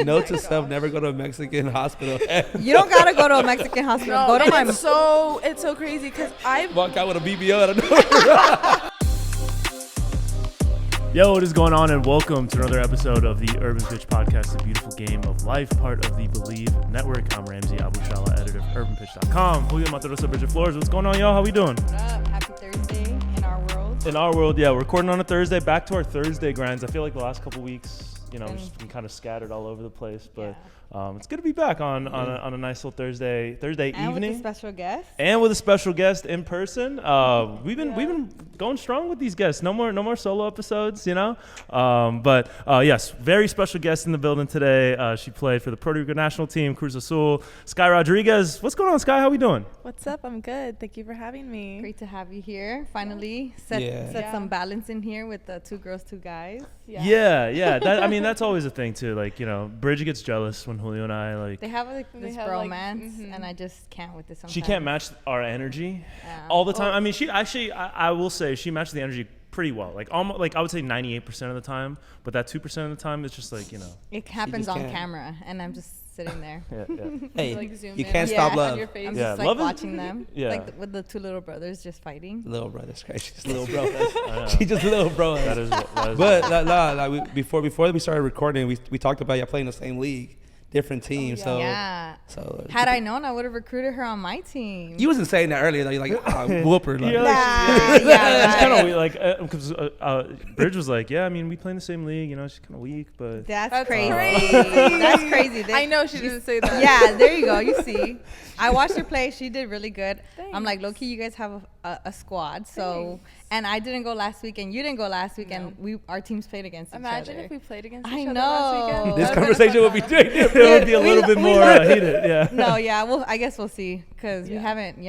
Note to self: never go to a Mexican hospital. You don't gotta go to a Mexican hospital. Go to my. It's so crazy because I walk out with a BBL. I don't know. Yo, what is going on, and welcome to another episode of the Urban Pitch Podcast, the beautiful game of life, part of the Believe Network. I'm Ramsey Abushala, editor of UrbanPitch.com. Julio Matarosa, Brigitte Flores. What's going on, y'all? How we doing? What up? Happy Thursday in our world. In our world, yeah. We're recording on a Thursday. Back to our Thursday grinds. I feel like the last couple weeks, we've just been kind of scattered all over the place, but it's good to be back on a nice little Thursday and evening. With a special guest. And with a special guest in person. We've been going strong with these guests. No more solo episodes, But yes, very special guest in the building today. She played for the Puerto Rican national team, Cruz Azul. Sky Rodriguez. What's going on, Sky? How we doing? What's up? I'm good. Thank you for having me. Great to have you here. Finally, set some balance in here with the 2 girls, 2 guys. Yeah. That's always a thing too. Bridget gets jealous when Julio and I They have this bromance, and I just can't with this. Sometimes. She can't match our energy all the time. She actually, I will say, she matches the energy pretty well. Almost, I would say 98% of the time, but that 2% of the time, it's just It happens on camera, and I'm just sitting there. Hey, you can't stop love. I'm just watching them. With the 2 little brothers just fighting. Little brothers, right? She's little bros. She's just little bros. That is but before we started recording, we talked about playing the same league. Different teams, So had I known, I would have recruited her on my team. You wasn't saying that earlier though. You're like, whoop her. It's kind of weird. Because Bridge was like, we play in the same league. She's kind of weak, but that's crazy. That's crazy. I know she didn't say that. Yeah, there you go. You see, I watched her play. She did really good. Thanks. I'm like, low-key, you guys have a squad. So, and I didn't go last week, and you didn't go last week, and our teams played against each other. Imagine if we played against each other last weekend. This conversation would be different. It would be a little bit more heated. Yeah. No, well, I guess we'll see because we haven't.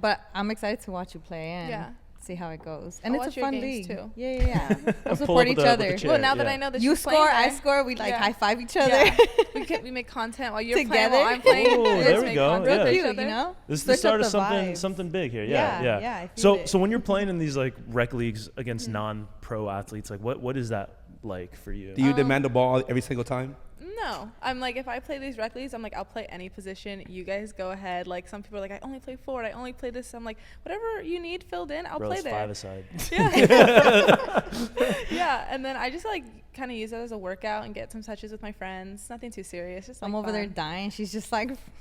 But I'm excited to watch you play and see how it goes. And it's a fun league too. Yeah. We'll support each other. Well, now that I know that you score, I score. We high five each other. Yeah. We make content while you're together. playing, while I'm playing. Oh, there we go. Real cute, This is the start of something big here. Yeah. So when you're playing in these rec leagues against non-pro athletes, what is that like for you? Do you demand the ball every single time? No, I'm like, if I play these rec leagues, I'm like, I'll play any position. You guys go ahead. Some people are like, I only play forward. I only play this. I'm like, whatever you need filled in, I'll play there. 5 aside. Yeah. Yeah, and then I just kind of use it as a workout and get some touches with my friends. Nothing too serious. Just I'm over fun. there dying. She's just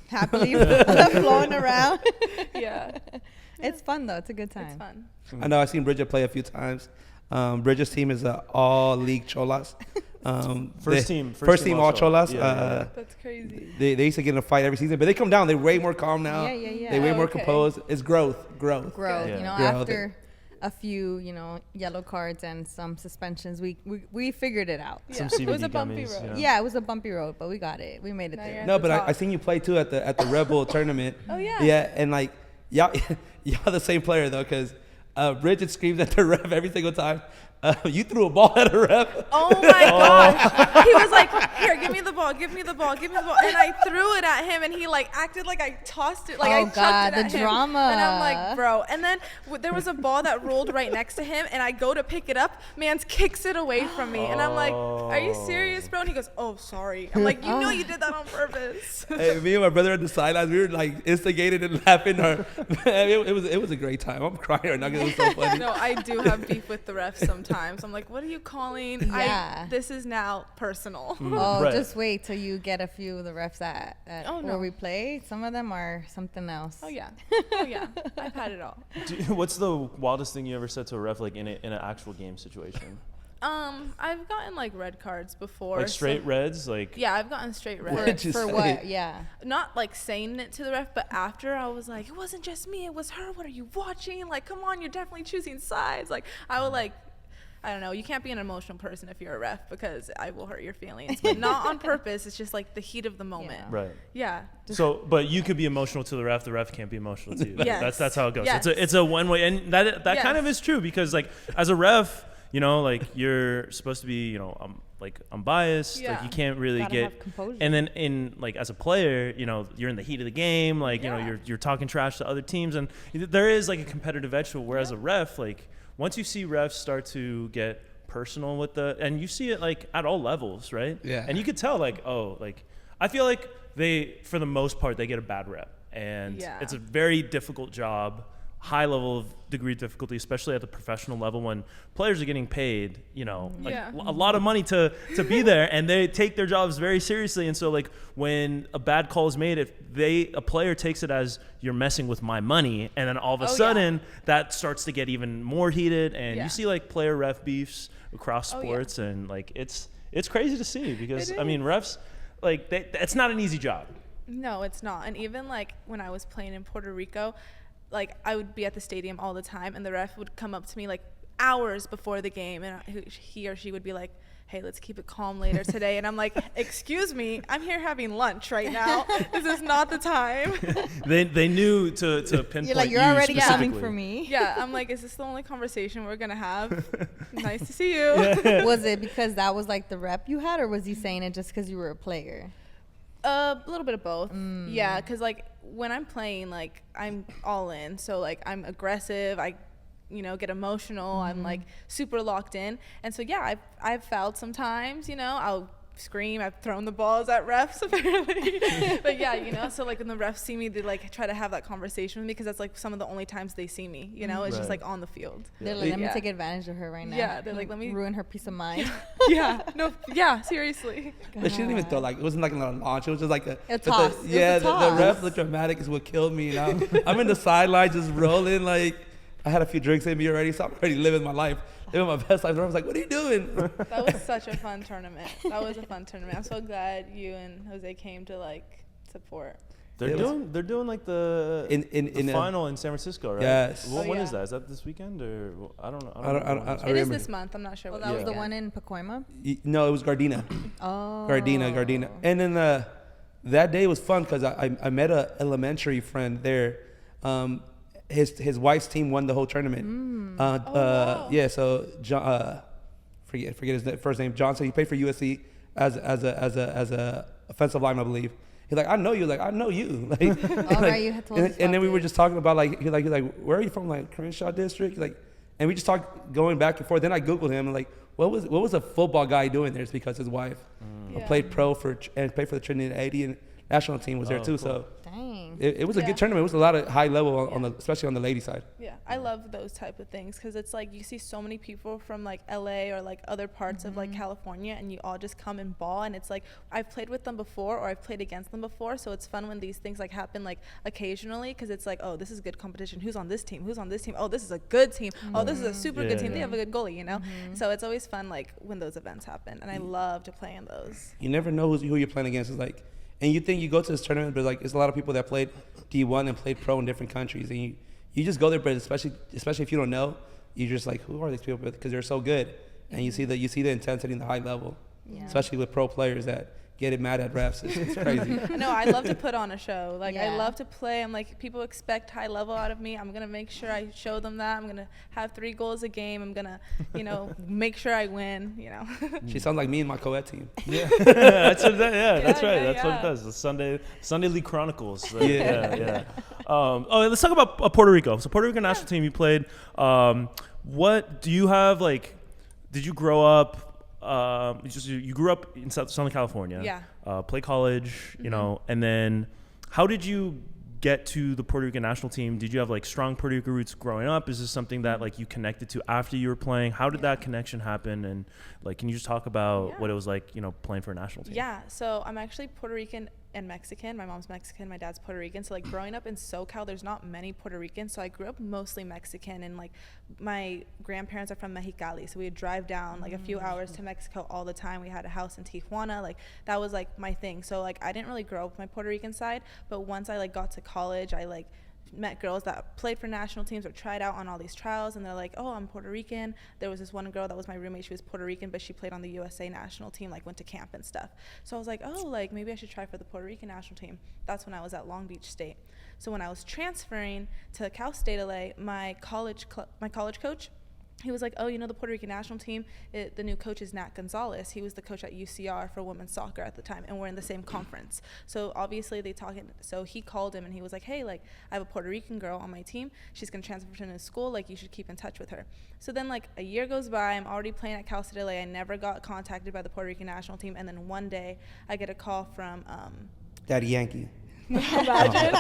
happily flowing around. Yeah. It's fun though. It's a good time. It's fun. I know I've seen Bridget play a few times. Bridget's team is all league cholas. First team all cholas. That's crazy. They used to get in a fight every season, but they come down. They're way more calm now. Yeah. They're way more composed. It's growth. Yeah. After a few, yellow cards and some suspensions, we figured it out. Yeah. Some CBD it was a bumpy gummies, road. Yeah, it was a bumpy road, but we got it. We made it there. No, but I seen you play too at the Red Bull tournament. Oh yeah. Yeah, and y'all the same player though, because Bridget screams at the ref every single time. You threw a ball at a ref. Oh my gosh. He was like, here, give me the ball. And I threw it at him, and he acted like I tossed it. I chucked it at him. Drama. And I'm like, bro. And then there was a ball that rolled right next to him, and I go to pick it up. Man's kicks it away from me. And I'm like, are you serious, bro? And he goes, oh, sorry. I'm like, you know you did that on purpose. Hey, me and my brother at the sidelines, we were instigated and laughing. It was a great time. I'm crying right now because it was so funny. No, I do have beef with the refs sometimes. I'm like, what are you calling? Yeah. This is now personal. Right. Just wait till you get a few of the refs at where we play. Some of them are something else. Oh yeah. I've had it all. What's the wildest thing you ever said to a ref in an actual game situation? I've gotten red cards before. Straight reds? Yeah, I've gotten straight reds. For what? Yeah. Not saying it to the ref, but after I was like, it wasn't just me, it was her. What are you watching? Come on, you're definitely choosing sides. I would I don't know. You can't be an emotional person if you're a ref because I will hurt your feelings, but not on purpose. It's just the heat of the moment. Yeah. Right. Yeah. So, but you could be emotional to the ref can't be emotional to you. Yes. That's how it goes. Yes. It's a one way, and that kind of is true because as a ref, you're supposed to be unbiased. Yeah. You can't really have composure. and then in as a player, you're in the heat of the game. You're talking trash to other teams, and there is a competitive edge to it. Whereas a ref, once you see refs start to get personal with and you see it like at all levels, right? Yeah. And you could tell like, oh, like I feel like they, for the most part, they get a bad rep, and it's a very difficult job, high level of degree of difficulty, especially at the professional level when players are getting paid, you know, like a lot of money to be there, and they take their jobs very seriously. And so like when a bad call is made, if a player takes it as you're messing with my money, and then all of a sudden that starts to get even more heated, and you see like player ref beefs across sports, and like it's crazy to see because I mean refs, like it's not an easy job. No, it's not. And even like when I was playing in Puerto Rico, like I would be at the stadium all the time, and the ref would come up to me like hours before the game, and he or she would be like, hey, let's keep it calm later today. And I'm like, excuse me, I'm here having lunch right now. This is not the time. They knew to pinpoint You're like, you're you already coming specifically. for me. Yeah, I'm like, is this the only conversation we're gonna have? Nice to see you. Was it because that was like the rep you had, or was he saying it just because you were a player? A little bit of both. Yeah, because like when I'm playing, like I'm all in. So like I'm aggressive. I, get emotional. I'm like super locked in. And so yeah, I've fouled sometimes. I'll scream. I've thrown the balls at refs apparently. But yeah, so like when the refs see me, they like try to have that conversation with me because that's like some of the only times they see me. It's just like on the field. They're like, let me take advantage of her right now. Yeah, they're like, let me ruin her peace of mind. Yeah, seriously. But she didn't even throw it wasn't like a launch. It was just like a toss. The ref, the dramatic is what killed me. I'm in the sideline just rolling. Like I had a few drinks in me already, so I'm already living my life. Living my best life. I was like, what are you doing? That was such a fun tournament. I'm so glad you and Jose came to like support. They're doing like the final in San Francisco, right? Yes. When is that? Is that this weekend or I don't know. I don't It is remember. this month. I'm not sure. Well, that was the one in Pacoima? No, it was Gardena. Oh. Gardena. And then that day was fun because I met an elementary friend there. His wife's team won the whole tournament. Wow. Yeah, so John, forget his first name. Johnson. He played for USC as a offensive lineman, I believe. He's like, I know you. Like, I know you. Like, right, you had told us and then we about were it. just talking about like he's like, where are you from? Like Crenshaw District. Like, and we just talked going back and forth. Then I googled him and like, what was a football guy doing there? It's because his wife played pro and played for the Trinidadian national team was there too. Cool. So dang, it was a good tournament. It was a lot of high level especially on the lady side. Yeah, I love those type of things because it's like you see so many people from like LA or like other parts of like California, and you all just come and ball, and it's like I've played with them before or I've played against them before, so it's fun when these things like happen like occasionally because it's like, oh, this is good competition. Who's on this team? Oh, this is a good team. Oh, this is a super good team. They have a good goalie, So it's always fun like when those events happen, and I love to play in those. You never know who you're playing against. It's like, and you think you go to this tournament, but like it's a lot of people that played D1 and played pro in different countries, and you just go there, but especially if you don't know, you're just like, who are these people? Because they're so good, and you see the intensity and the high level, especially with pro players that get mad at refs. It's crazy. No, I love to put on a show. Like I love to play. I'm like, people expect high level out of me. I'm gonna make sure I show them that. I'm gonna have 3 goals a game. I'm gonna, make sure I win. She sounds like me and my co-ed team. Yeah, that's right. That's what Yeah. it does. The Sunday League Chronicles. Yeah. Let's talk about Puerto Rico. So Puerto Rican national team, you played. What do you have? Like, did you grow up? You grew up in Southern California. Yeah. Play college, and then how did you get to the Puerto Rican national team? Did you have like strong Puerto Rican roots growing up? Is this something that like you connected to after you were playing? How did that connection happen? And like, can you just talk about what it was like, playing for a national team? Yeah. So I'm actually Puerto Rican and Mexican. My mom's Mexican, my dad's Puerto Rican. So like growing up in SoCal, there's not many Puerto Ricans. So I grew up mostly Mexican, and like my grandparents are from Mexicali. So we would drive down like a few hours to Mexico all the time. We had a house in Tijuana. Like that was like my thing. So like I didn't really grow up with my Puerto Rican side, but once I like got to college, I like met girls that played for national teams or tried out on all these trials, and they're like, oh, I'm Puerto Rican. There was this one girl that was my roommate. She was Puerto Rican, but she played on the USA national team, like went to camp and stuff. So I was like, oh, like maybe I should try for the Puerto Rican national team. That's when I was at Long Beach State. So when I was transferring to Cal State LA, my college coach he was like, oh, you know, the Puerto Rican national team, the new coach is Nat Gonzalez. He was the coach at UCR for women's soccer at the time, and we're in the same conference. So obviously they talking. So he called him and he was like, hey, like, I have a Puerto Rican girl on my team. She's going to transfer to a new school. Like, you should keep in touch with her. So then, like, a year goes by. I'm already playing at Cal State LA. I never got contacted by the Puerto Rican national team. And then one day I get a call from Daddy Yankee. Imagine.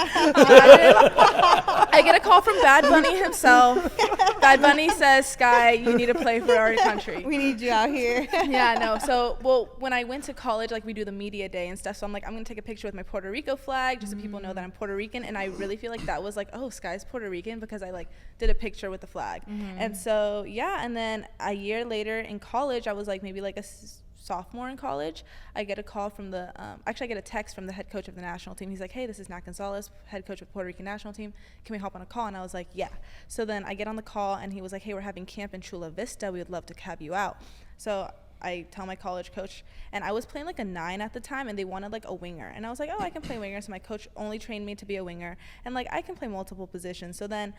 I get a call from Bad Bunny himself. Bad Bunny says, Sky, you need to play for our country. We need you out here. Yeah, no. So, well, when I went to college, like, we do the media day and stuff. So I'm like, I'm going to take a picture with my Puerto Rico flag just so people know that I'm Puerto Rican. And I really feel like that was like, oh, Sky's Puerto Rican, because I, like, did a picture with the flag. And so, yeah. And then a year later in college, I was like maybe like a sophomore in college, I get a call from the actually I get a text from the head coach of the national team. He's like, hey, this is Nat Gonzalez, head coach of the Puerto Rican national team. Can we hop on a call? And I was like, yeah. So then I get on the call and he was like, hey, we're having camp in Chula Vista. We would love to have you out. So I tell my college coach, and I was playing like a 9 at the time, and they wanted like a winger. And I was like, oh, I can play winger. So my coach only trained me to be a winger, and like I can play multiple positions. So then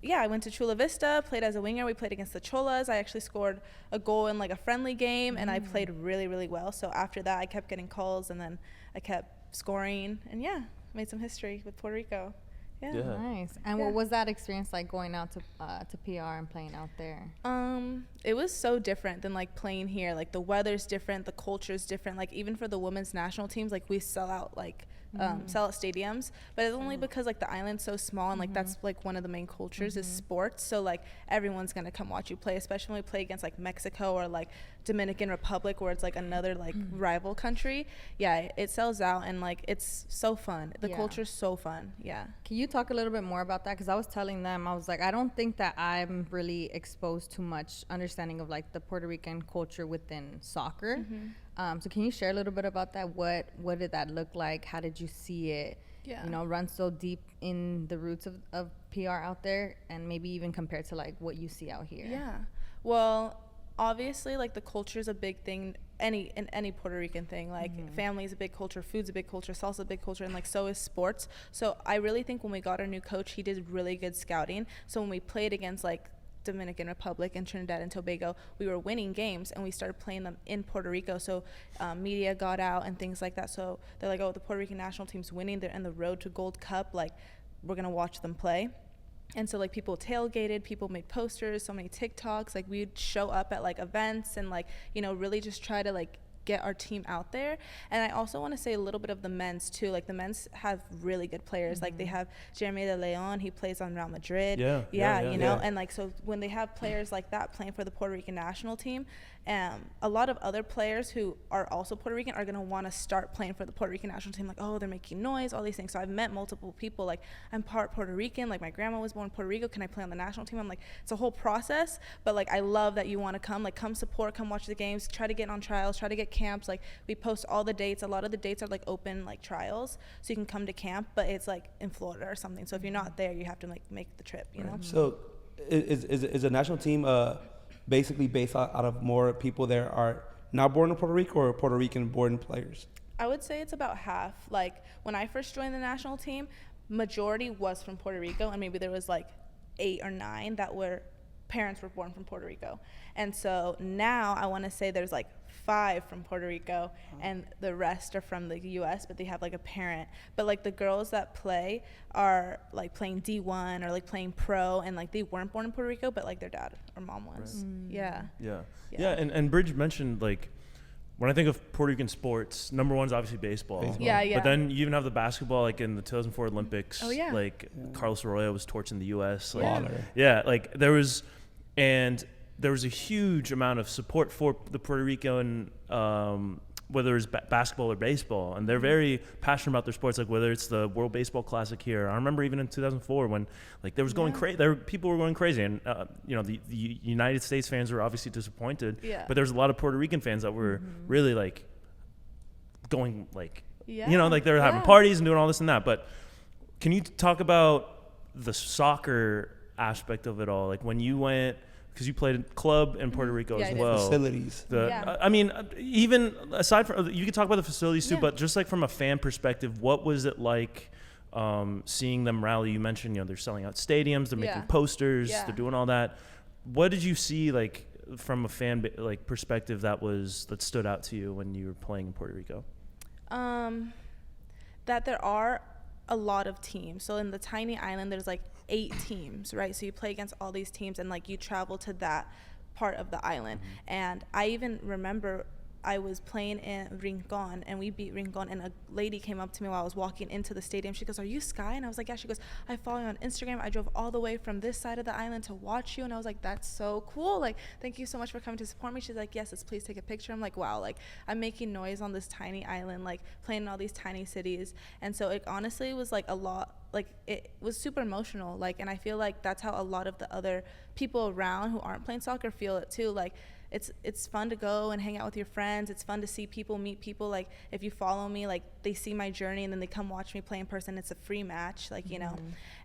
yeah, I went to Chula Vista, played as a winger. We played against the Cholas. I actually scored a goal in like a friendly game, and I played really, really well. So after that, I kept getting calls, and then I kept scoring, and yeah, made some history with Puerto Rico. Yeah. Nice. And what was that experience like, going out to PR and playing out there? It was so different than like playing here. Like the weather's different, the culture's different. Like even for the women's national teams, like we sell out stadiums, but it's only because like the island's so small, and like that's like one of the main cultures is sports. So like everyone's gonna come watch you play, especially when we play against like Mexico or like Dominican Republic, where it's like another like rival country. Yeah, it sells out, and like it's so fun. The culture's so fun. Yeah. Can you talk a little bit more about that? Because I was telling them, I was like, I don't think that I'm really exposed to much understanding of like the Puerto Rican culture within soccer. So can you share a little bit about that? What did that look like? How did you see it? Yeah. You know, run so deep in the roots of PR out there, and maybe even compared to like what you see out here. Yeah. Well, obviously, like the culture is a big thing. In any Puerto Rican thing, like family is a big culture, food's a big culture, salsa is a big culture, and like so is sports. So I really think when we got our new coach, he did really good scouting. So when we played against like Dominican Republic and Trinidad and Tobago, we were winning games, and we started playing them in Puerto Rico. So media got out and things like that. So they're like, oh, the Puerto Rican national team's winning. They're in the road to Gold Cup. Like, we're going to watch them play. And so like people tailgated, people made posters, so many TikToks. Like we'd show up at like events and like, you know, really just try to like get our team out there. And I also want to say a little bit of the men's too. Like the men's have really good players. Like they have Jeremy de Leon, he plays on Real Madrid. Yeah, you know. And like, so when they have players like that playing for the Puerto Rican national team, a lot of other players who are also Puerto Rican are going to want to start playing for the Puerto Rican national team. Like, oh, they're making noise, all these things. So I've met multiple people. Like, I'm part Puerto Rican. Like, my grandma was born in Puerto Rico. Can I play on the national team? I'm like, it's a whole process. But, like, I love that you want to come. Like, come support, come watch the games, try to get on trials, try to get camps. Like, we post all the dates. A lot of the dates are, like, open, like, trials. So you can come to camp. But it's, like, in Florida or something. So if you're not there, you have to, like, make the trip, you know? So is a national team basically based out of more people that are not born in Puerto Rico, or Puerto Rican born players? I would say it's about half. Like when I first joined the national team, majority was from Puerto Rico, and maybe there was like 8 or 9 that were parents were born from Puerto Rico. And so now I want to say there's like 5 from Puerto Rico, and the rest are from the US, but they have like a parent. But like the girls that play are like playing D1 or like playing pro, and like they weren't born in Puerto Rico, but like their dad or mom was. Yeah. And Bridge mentioned, like, when I think of Puerto Rican sports, number one's obviously baseball. Yeah. But then you even have the basketball, like in the 2004 Olympics. Oh, yeah. Like Carlos Arroyo was torching the US. Like, like there was a huge amount of support for the Puerto Rican, whether it's basketball or baseball, and they're very passionate about their sports. Like whether it's the World Baseball Classic here, I remember even in 2004 when like there was going crazy. People were going crazy, and you know the United States fans were obviously disappointed. Yeah. But there's a lot of Puerto Rican fans that were really like going like you know, like they were having parties and doing all this and that. But can you talk about the soccer aspect of it all? Like when you went, because you played club in Puerto Rico as well. Facilities. I mean, even aside from, you can talk about the facilities too, but just like from a fan perspective, what was it like seeing them rally? You mentioned, you know, they're selling out stadiums, they're making posters, they're doing all that. what did you see like from a like perspective that stood out to you when you were playing in Puerto Rico? That there are a lot of teams. So in the tiny island, there's like 8 teams, right? So you play against all these teams, and like you travel to that part of the island. And I even remember I was playing in Rincon, and we beat Rincon, and a lady came up to me while I was walking into the stadium. She goes, "Are you Sky?" And I was like, "Yeah." She goes, "I follow you on Instagram. I drove all the way from this side of the island to watch you." And I was like, "That's so cool. Like, thank you so much for coming to support me." She's like, "Yes, let's please take a picture." I'm like, wow, like I'm making noise on this tiny island, like playing in all these tiny cities. And so it honestly was like a lot, like it was super emotional. Like, and I feel like that's how a lot of the other people around who aren't playing soccer feel it too. Like, it's fun to go and hang out with your friends. It's fun to see people, meet people. Like, if you follow me, like, they see my journey and then they come watch me play in person. It's a free match, like, you know.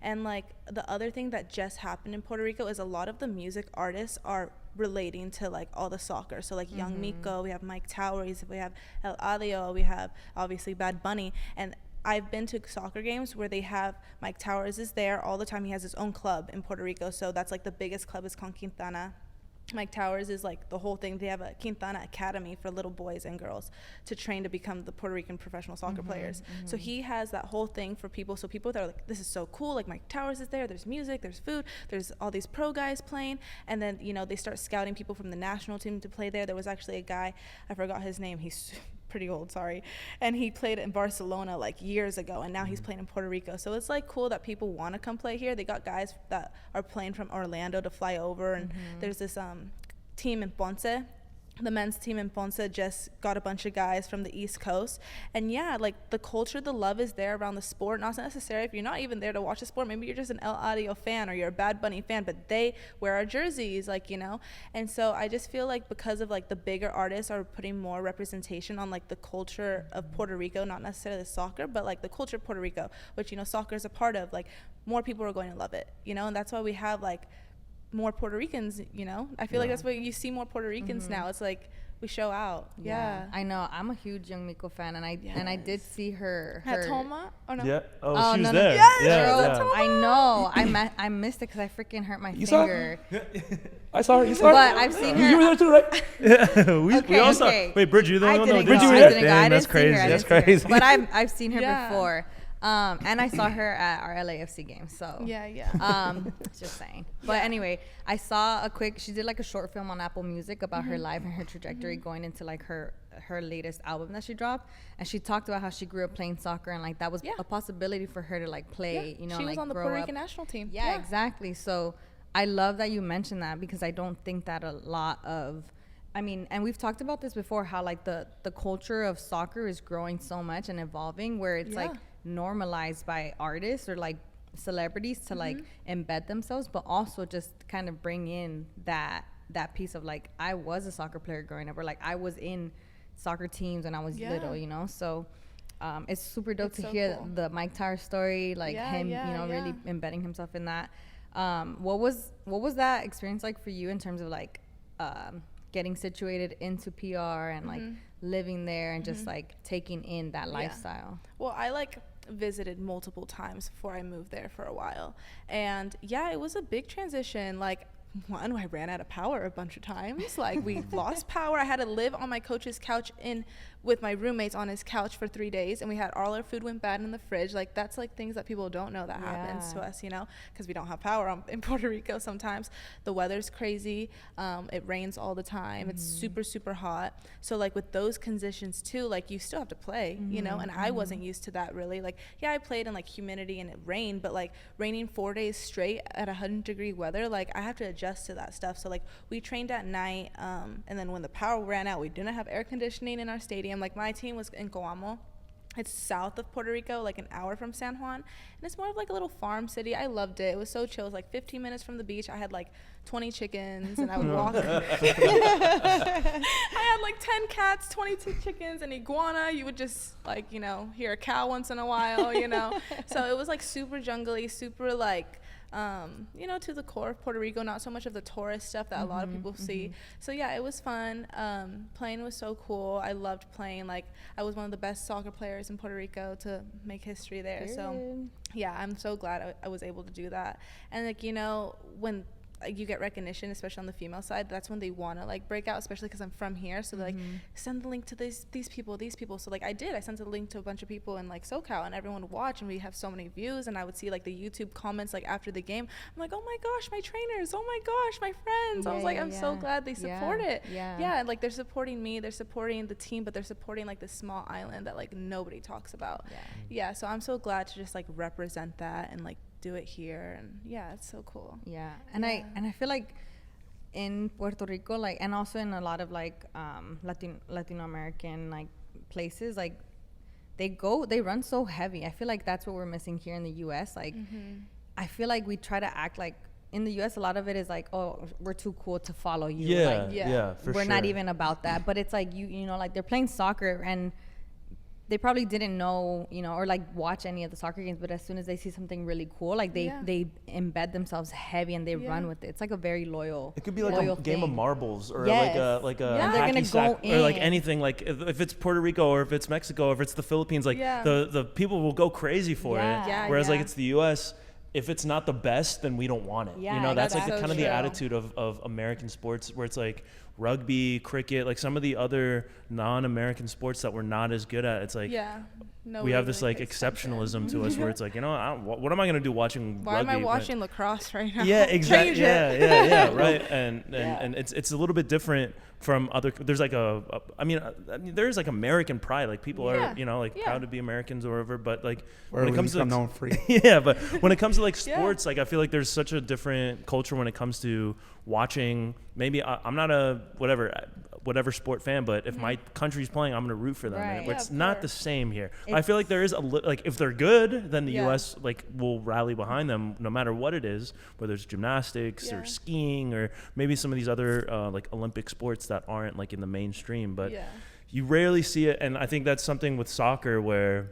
And like the other thing that just happened in Puerto Rico is a lot of the music artists are relating to like all the soccer. So like Young Miko, we have Mike Towers, we have El Adio, we have obviously Bad Bunny. And I've been to soccer games where they have Mike Towers is there all the time. He has his own club in Puerto Rico. So that's like the biggest club is Con Quintana. Mike Towers is like the whole thing. They have a Quintana Academy for little boys and girls to train to become the Puerto Rican professional soccer players. So he has that whole thing for people. So people that are like, this is so cool. Like Mike Towers is there. There's music. There's food. There's all these pro guys playing. And then, you know, they start scouting people from the national team to play there. There was actually a guy, I forgot his name. He's pretty old, sorry. And he played in Barcelona like years ago, and now he's playing in Puerto Rico. So it's like cool that people want to come play here. They got guys that are playing from Orlando to fly over, and there's this team in Ponce. The men's team in Ponce just got a bunch of guys from the East Coast. And yeah, like the culture, the love is there around the sport. Not necessarily if you're not even there to watch the sport. Maybe you're just an El Adio fan or you're a Bad Bunny fan, but they wear our jerseys, like, you know. And so I just feel like because of like the bigger artists are putting more representation on like the culture of Puerto Rico, not necessarily the soccer, but like the culture of Puerto Rico, which, you know, soccer is a part of, like more people are going to love it, you know. And that's why we have like more Puerto Ricans, you know. I feel like that's why you see more Puerto Ricans now. It's like we show out. Yeah. I know. I'm a huge Young Miko fan, and I did see her at Toma. Oh no. Yeah. Oh, she was there. Yes, yeah. I know. I missed it because I freaking hurt my finger. I saw her. You saw her. But I've seen her. You were there too, right? Yeah. we all saw. Wait, Bridge, you're the one? No, Bridge, you were I there? didn't go. I didn't That's see crazy. her. That's crazy. But I've seen her before. And I saw her at our LAFC game, so just saying. But anyway, I saw she did like a short film on Apple Music about her life and her trajectory going into like her latest album that she dropped, and she talked about how she grew up playing soccer and like that was a possibility for her to like play, you know, she was like on the Puerto Rican national team. Yeah, exactly. So I love that you mentioned that because I don't think that a lot of, I mean, and we've talked about this before, how like the culture of soccer is growing so much and evolving where it's like normalized by artists or like celebrities to like embed themselves, but also just kind of bring in that piece of like, I was a soccer player growing up, or like I was in soccer teams when I was little, you know. So it's super dope to hear the Mike Tower story, like him, you know, really embedding himself in that. What was that experience like for you in terms of like getting situated into PR and like living there and just like taking in that lifestyle? Well, I like visited multiple times before I moved there for a while, and it was a big transition. Like, one, I ran out of power a bunch of times. Like, we lost power. I had to live on my coach's couch with my roommates on his couch for 3 days, and we had all our food went bad in the fridge. Like, that's like things that people don't know that happens to us, you know, because we don't have power in Puerto Rico sometimes. The weather's crazy. It rains all the time. It's super, super hot. So like with those conditions too, like you still have to play, you know, and I wasn't used to that really. Like, I played in like humidity and it rained, but like raining 4 days straight at 100-degree weather, like I have to adjust to that stuff. So like we trained at night, and then when the power ran out, we didn't have air conditioning in our stadium. Like, my team was in Coamo. It's south of Puerto Rico, like an hour from San Juan, and it's more of like a little farm city. I loved it. It was so chill. It was like 15 minutes from the beach. I had like 20 chickens, and I would walk. I had like 10 cats, 22 chickens, and iguana. You would just like, you know, hear a cow once in a while, you know. So it was like super jungly, super like, you know, to the core of Puerto Rico, not so much of the tourist stuff that a lot of people see. So yeah, it was fun. Playing was so cool. I loved playing. Like, I was one of the best soccer players in Puerto Rico to make history there. So yeah, I'm so glad I was able to do that. And like, you know, when you get recognition, especially on the female side, that's when they want to like break out, especially because I'm from here. So they're like, send the link to these people. So like I sent a link to a bunch of people in like SoCal, and everyone would watch, and we have so many views. And I would see like the YouTube comments like after the game. I'm like, oh my gosh, my trainers, oh my gosh, my friends. I was like, I'm so glad they support it. And like they're supporting me, they're supporting the team, but they're supporting like this small island that like nobody talks about. So I'm so glad to just like represent that and like do it here. And it's so cool. And I feel like in Puerto Rico, like, and also in a lot of like Latino American like places, like they run so heavy. I feel like that's what we're missing here in the US. Like I feel like we try to act like in the US, a lot of it is like, oh, we're too cool to follow you. We're not even about that. But it's like you know, like they're playing soccer, and they probably didn't know, you know, or like watch any of the soccer games, but as soon as they see something really cool, like they embed themselves heavy and they run with it. It's like a very loyal. It could be like a game of marbles, or like a and they're gonna hacky sack, go or like in. anything. Like if it's Puerto Rico, or if it's Mexico, or if it's the Philippines, like the people will go crazy for it. Whereas like it's the US, if it's not the best, then we don't want it. You know, that's like kind of the attitude of American sports, where it's like rugby, cricket, like some of the other non-American sports that we're not as good at. It's like we have this like exceptionalism to us, where it's like, you know, what am I gonna do watching Why rugby? am I watching lacrosse right now? Yeah, exactly. Yeah, right. And it's a little bit different from other. There's like I mean, there's like American pride. Like people are, you know, like proud to be Americans or whatever. But like when it comes to known free. but when it comes to like sports, like I feel like there's such a different culture when it comes to watching. Maybe I'm not a whatever sport fan, but if my country's playing, I'm going to root for them. And it's not the same here. I feel like there is like if they're good, then the US like will rally behind them no matter what it is, whether it's gymnastics or skiing or maybe some of these other like Olympic sports that aren't like in the mainstream, but you rarely see it. And I think that's something with soccer where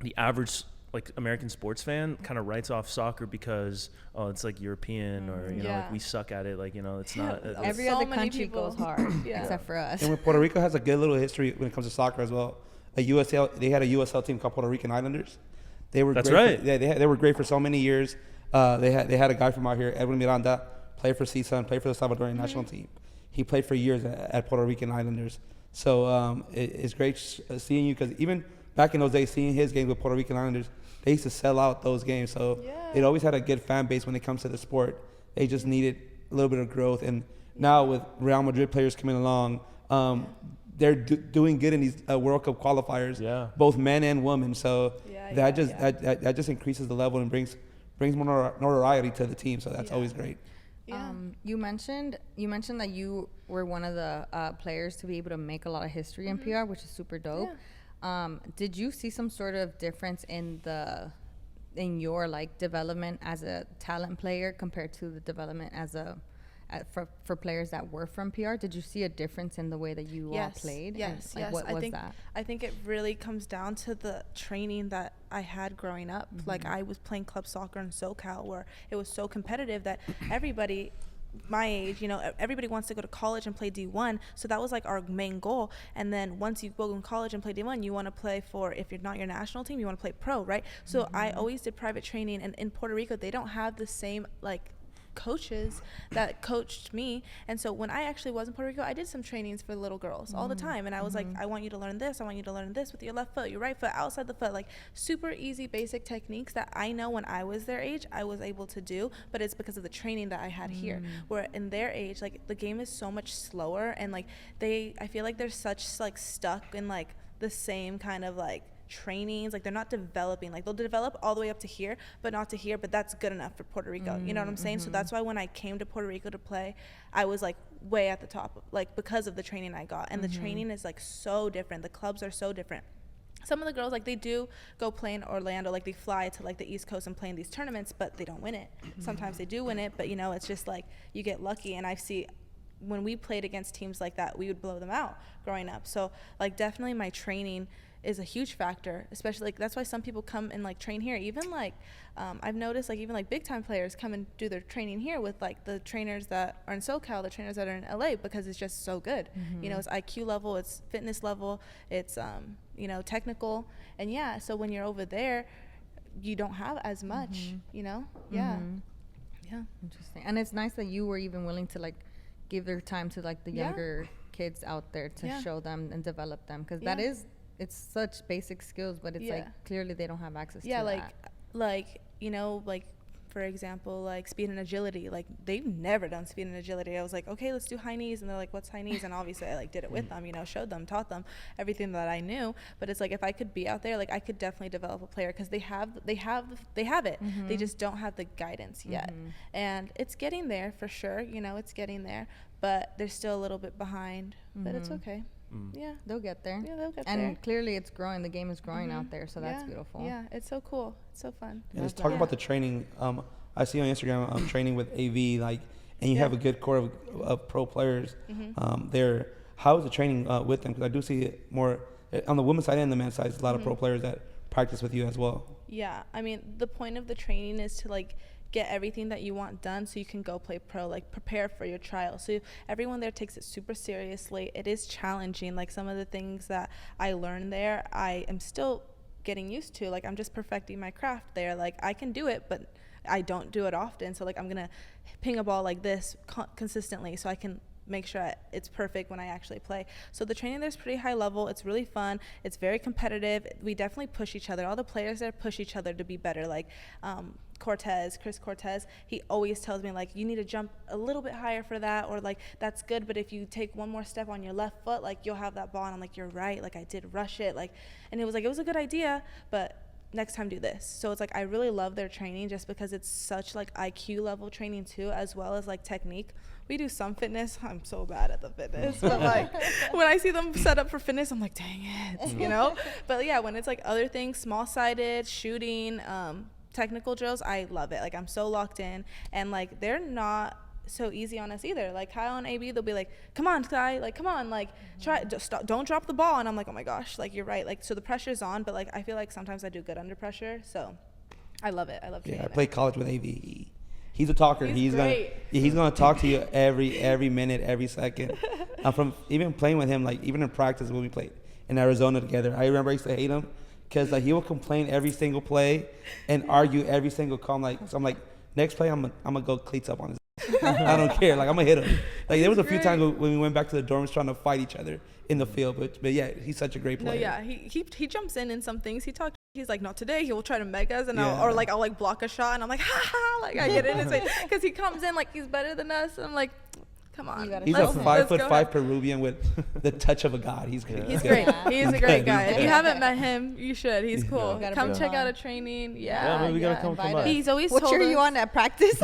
the average like American sports fan kind of writes off soccer because it's like European, or you know, like we suck at it, like, you know, it's not every other country goes hard except for us. And when Puerto Rico has a good little history when it comes to soccer as well. They had a USL team called Puerto Rican Islanders. They were they were great for so many years. They had a guy from out here, Edwin Miranda, played for CISA and played for the Salvadorian national team. He played for years at Puerto Rican Islanders. So it's great seeing you, because even back in those days, seeing his games with Puerto Rican Islanders, they used to sell out those games. So it always had a good fan base when it comes to the sport. They just needed a little bit of growth. And now with Real Madrid players coming along, they're doing good in these World Cup qualifiers, both men and women. So that just increases the level and brings more notoriety to the team. So that's always great. You mentioned that you were one of the players to be able to make a lot of history in PR, which is super dope. Did you see some sort of difference in your like development as a talent player compared to the development as for players that were from PR? Did you see a difference in the way that you all played? Yes. What was that? I think it really comes down to the training that I had growing up. Like I was playing club soccer in SoCal, where it was so competitive that everybody my age, you know, everybody wants to go to college and play D1, so that was like our main goal. And then once you go in college and play D1, you want to play for, if you're not your national team, you want to play pro, right? So I always did private training, and in Puerto Rico they don't have the same like coaches that coached me. And so when I actually was in Puerto Rico, I did some trainings for little girls all the time, and I was like, I want you to learn this, I want you to learn this with your left foot, your right foot, outside the foot, like super easy basic techniques that I know when I was their age I was able to do, but it's because of the training that I had here. Where in their age, like the game is so much slower, and like I feel like they're such like stuck in like the same kind of like trainings, like they're not developing, like they'll develop all the way up to here but not to here, but that's good enough for Puerto Rico, you know what I'm saying? So that's why when I came to Puerto Rico to play, I was like way at the top, like because of the training I got. And the training is like so different, the clubs are so different. Some of the girls, like they do go play in Orlando, like they fly to like the East Coast and play in these tournaments, but they don't win it. Sometimes they do win it, but you know, it's just like you get lucky. And I see when we played against teams like that, we would blow them out growing up. So like definitely my training is a huge factor, especially like that's why some people come and like train here. Even like I've noticed like even like big time players come and do their training here with like the trainers that are in SoCal, the trainers that are in LA, because it's just so good. You know, it's IQ level, it's fitness level, it's you know, technical. And so when you're over there, you don't have as much, you know. Yeah. Interesting. And it's nice that you were even willing to like give their time to like the Yeah. younger kids out there to Yeah. show them and develop them, because Yeah. it's such basic skills, but it's Yeah. like clearly they don't have access Yeah, to like that. like you know, like for example, like speed and agility. Like they've never done speed and agility. I was like, okay, let's do high knees, and they're like, what's high knees? And obviously, I like did it with them, you know, showed them, taught them everything that I knew. But it's like if I could be out there, like I could definitely develop a player, because they have it. They just don't have the guidance yet, and it's getting there for sure. You know, it's getting there, but they're still a little bit behind. But it's okay. Yeah. They'll get there. Yeah, they'll get And there. clearly it's growing. The game is growing out there, so that's Yeah. beautiful. Yeah, it's so cool. It's so fun. And let's talk about the training. I see on Instagram training with AV, like, and you have a good core of pro players there. How is the training with them? Because I do see it more on the women's side and the men's side. There's a lot of pro players that practice with you as well. Yeah, I mean, the point of the training is to like get everything that you want done so you can go play pro, like prepare for your trial. So everyone there takes it super seriously. It is challenging. Like some of the things that I learned there, I am still getting used to. Like I'm just perfecting my craft there. Like I can do it, but I don't do it often. So like I'm gonna ping a ball like this consistently so I can make sure it's perfect when I actually play. So the training there's pretty high level. It's really fun. It's very competitive. We definitely push each other. All the players there push each other to be better. Like Chris Cortez, he always tells me like, you need to jump a little bit higher for that, or like that's good, but if you take one more step on your left foot, like you'll have that ball. And I'm like, you're right. Like I did rush it. Like, and it was like, it was a good idea, but next time do this. So it's like I really love their training just because it's such like IQ level training too, as well as like technique. We do some fitness. I'm so bad at the fitness, but like when I see them set up for fitness, I'm like, dang it, you know. But yeah, when it's like other things, small sided shooting, technical drills, I love it. Like I'm so locked in, and like they're not so easy on us either. Like Kyle and AB, they'll be like, come on Sky, like come on, like try, don't drop the ball. And I'm like, oh my gosh, like you're right. Like so the pressure's on, but like I feel like sometimes I do good under pressure, so I love it. I love training. Yeah, I played college with AV. He's a talker. He's great. gonna talk to you every minute, every second. From even playing with him, like even in practice when we played in Arizona together, I remember I used to hate him because like he will complain every single play and argue every single call. Like so I'm like, next play I'm gonna go cleats up on his. I don't care. Like I'm gonna hit him. Like there was a few times when we went back to the dorms trying to fight each other in the field. But yeah, he's such a great player. No, yeah, he jumps in some things. He's like, not today. He will try to meg us, and I'll like block a shot, and I'm like, ha ha, like I get in his face because he comes in like he's better than us. And I'm like, come on. He's a 5'5" Peruvian with the touch of a god. He's great. He's great. He's a great guy. If you haven't met him, you should. He's cool. Yeah. Come check out a training. Yeah, we gotta come by. He's always what told year are you us- on at practice?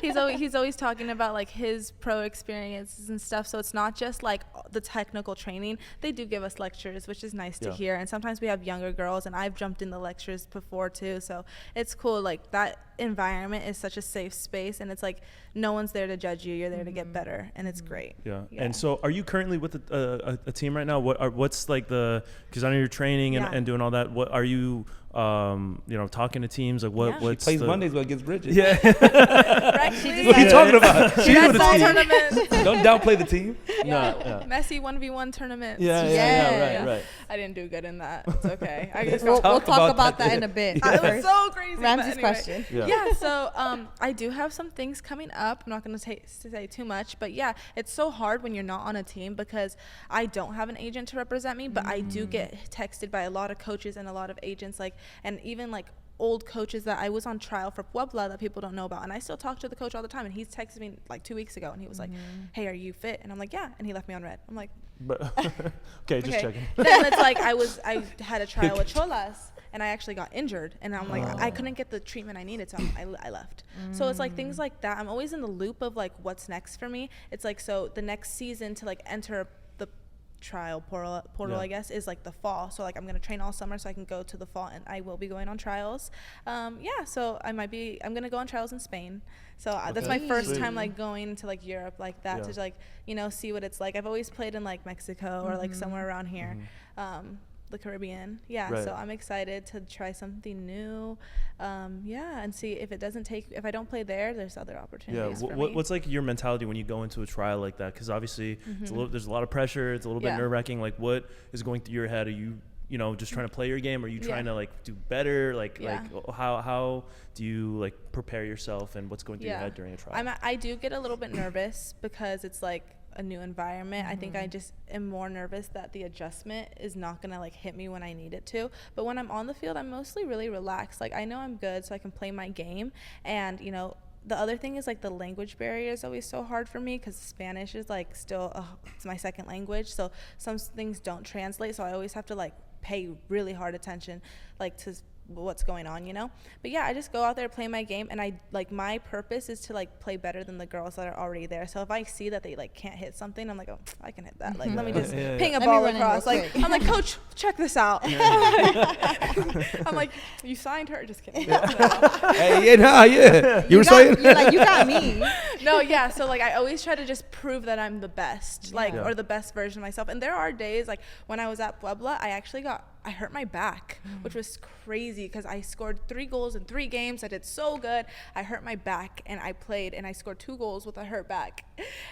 He's always talking about like his pro experiences and stuff. So it's not just like the technical training. They do give us lectures, which is nice to hear. And sometimes we have younger girls, and I've jumped in the lectures before too. So it's cool. Like that environment is such a safe space, and it's like no one's there to judge you. You're there to get better, and it's great. Yeah. And so, are you currently with a team right now? What's like because I know you're training and doing all that. What are you? Talking to teams like what? Yeah. What's Plays Mondays against Brigitte. Yeah. Right? What are you talking about? She's with the That's all team. tournaments. Don't downplay the team. No. Messy 1v1 tournaments. Yeah. Right. I didn't do good in that. It's okay. I just we'll got talk about that in a bit. it was so crazy. Ramsey's but anyway. question. Yeah. So I do have some things coming up. I'm not going to say too much, but yeah, it's so hard when you're not on a team because I don't have an agent to represent me, but I do get texted by a lot of coaches and a lot of agents, and even old coaches that I was on trial for Puebla that people don't know about, and I still talk to the coach all the time, and he's texted me like 2 weeks ago, and he was like, hey, are you fit? And I'm like, yeah, and he left me on red. I'm like, okay, just checking. Then it's like I had a trial with Cholas, and I actually got injured, and I'm like, I couldn't get the treatment I needed, so I left. So it's like things like that. I'm always in the loop of like what's next for me. It's like, so the next season to like enter the trial portal I guess is like the fall, so like I'm gonna train all summer so I can go to the fall, and I will be going on trials. So I'm gonna go on trials in Spain, so that's my first time like going to like Europe like that to like see what it's like. I've always played in like Mexico or like somewhere around here, the Caribbean. So I'm excited to try something new, and see if if I don't play there's other opportunities for me. What's like your mentality when you go into a trial like that? Because obviously there's a lot of pressure, it's a little bit nerve-wracking. Like what is going through your head? Are you you know, just trying to play your game? Or are you trying to like do better? Like how do you like prepare yourself, and what's going through your head during a trial? I do get a little bit nervous because it's like a new environment. I think I just am more nervous that the adjustment is not gonna like hit me when I need it to. But when I'm on the field, I'm mostly really relaxed. Like I know I'm good, so I can play my game. And you know, the other thing is like the language barrier is always so hard for me because Spanish is like still it's my second language, so some things don't translate, so I always have to like pay really hard attention like to what's going on, you know. But yeah, I just go out there, play my game, and I like my purpose is to like play better than the girls that are already there. So if I see that they like can't hit something, I'm like, oh, I can hit that. Like let me just ping a ball across. Like I'm like, coach, check this out. I'm like, you signed her? Just kidding. Hey, you were saying you're like, you got me. No, yeah. So like I always try to just prove that I'm the best, like or the best version of myself. And there are days like when I was at Puebla, I hurt my back, which was crazy because I scored 3 goals in 3 games. I did so good. I hurt my back, and I played, and I scored 2 goals with a hurt back.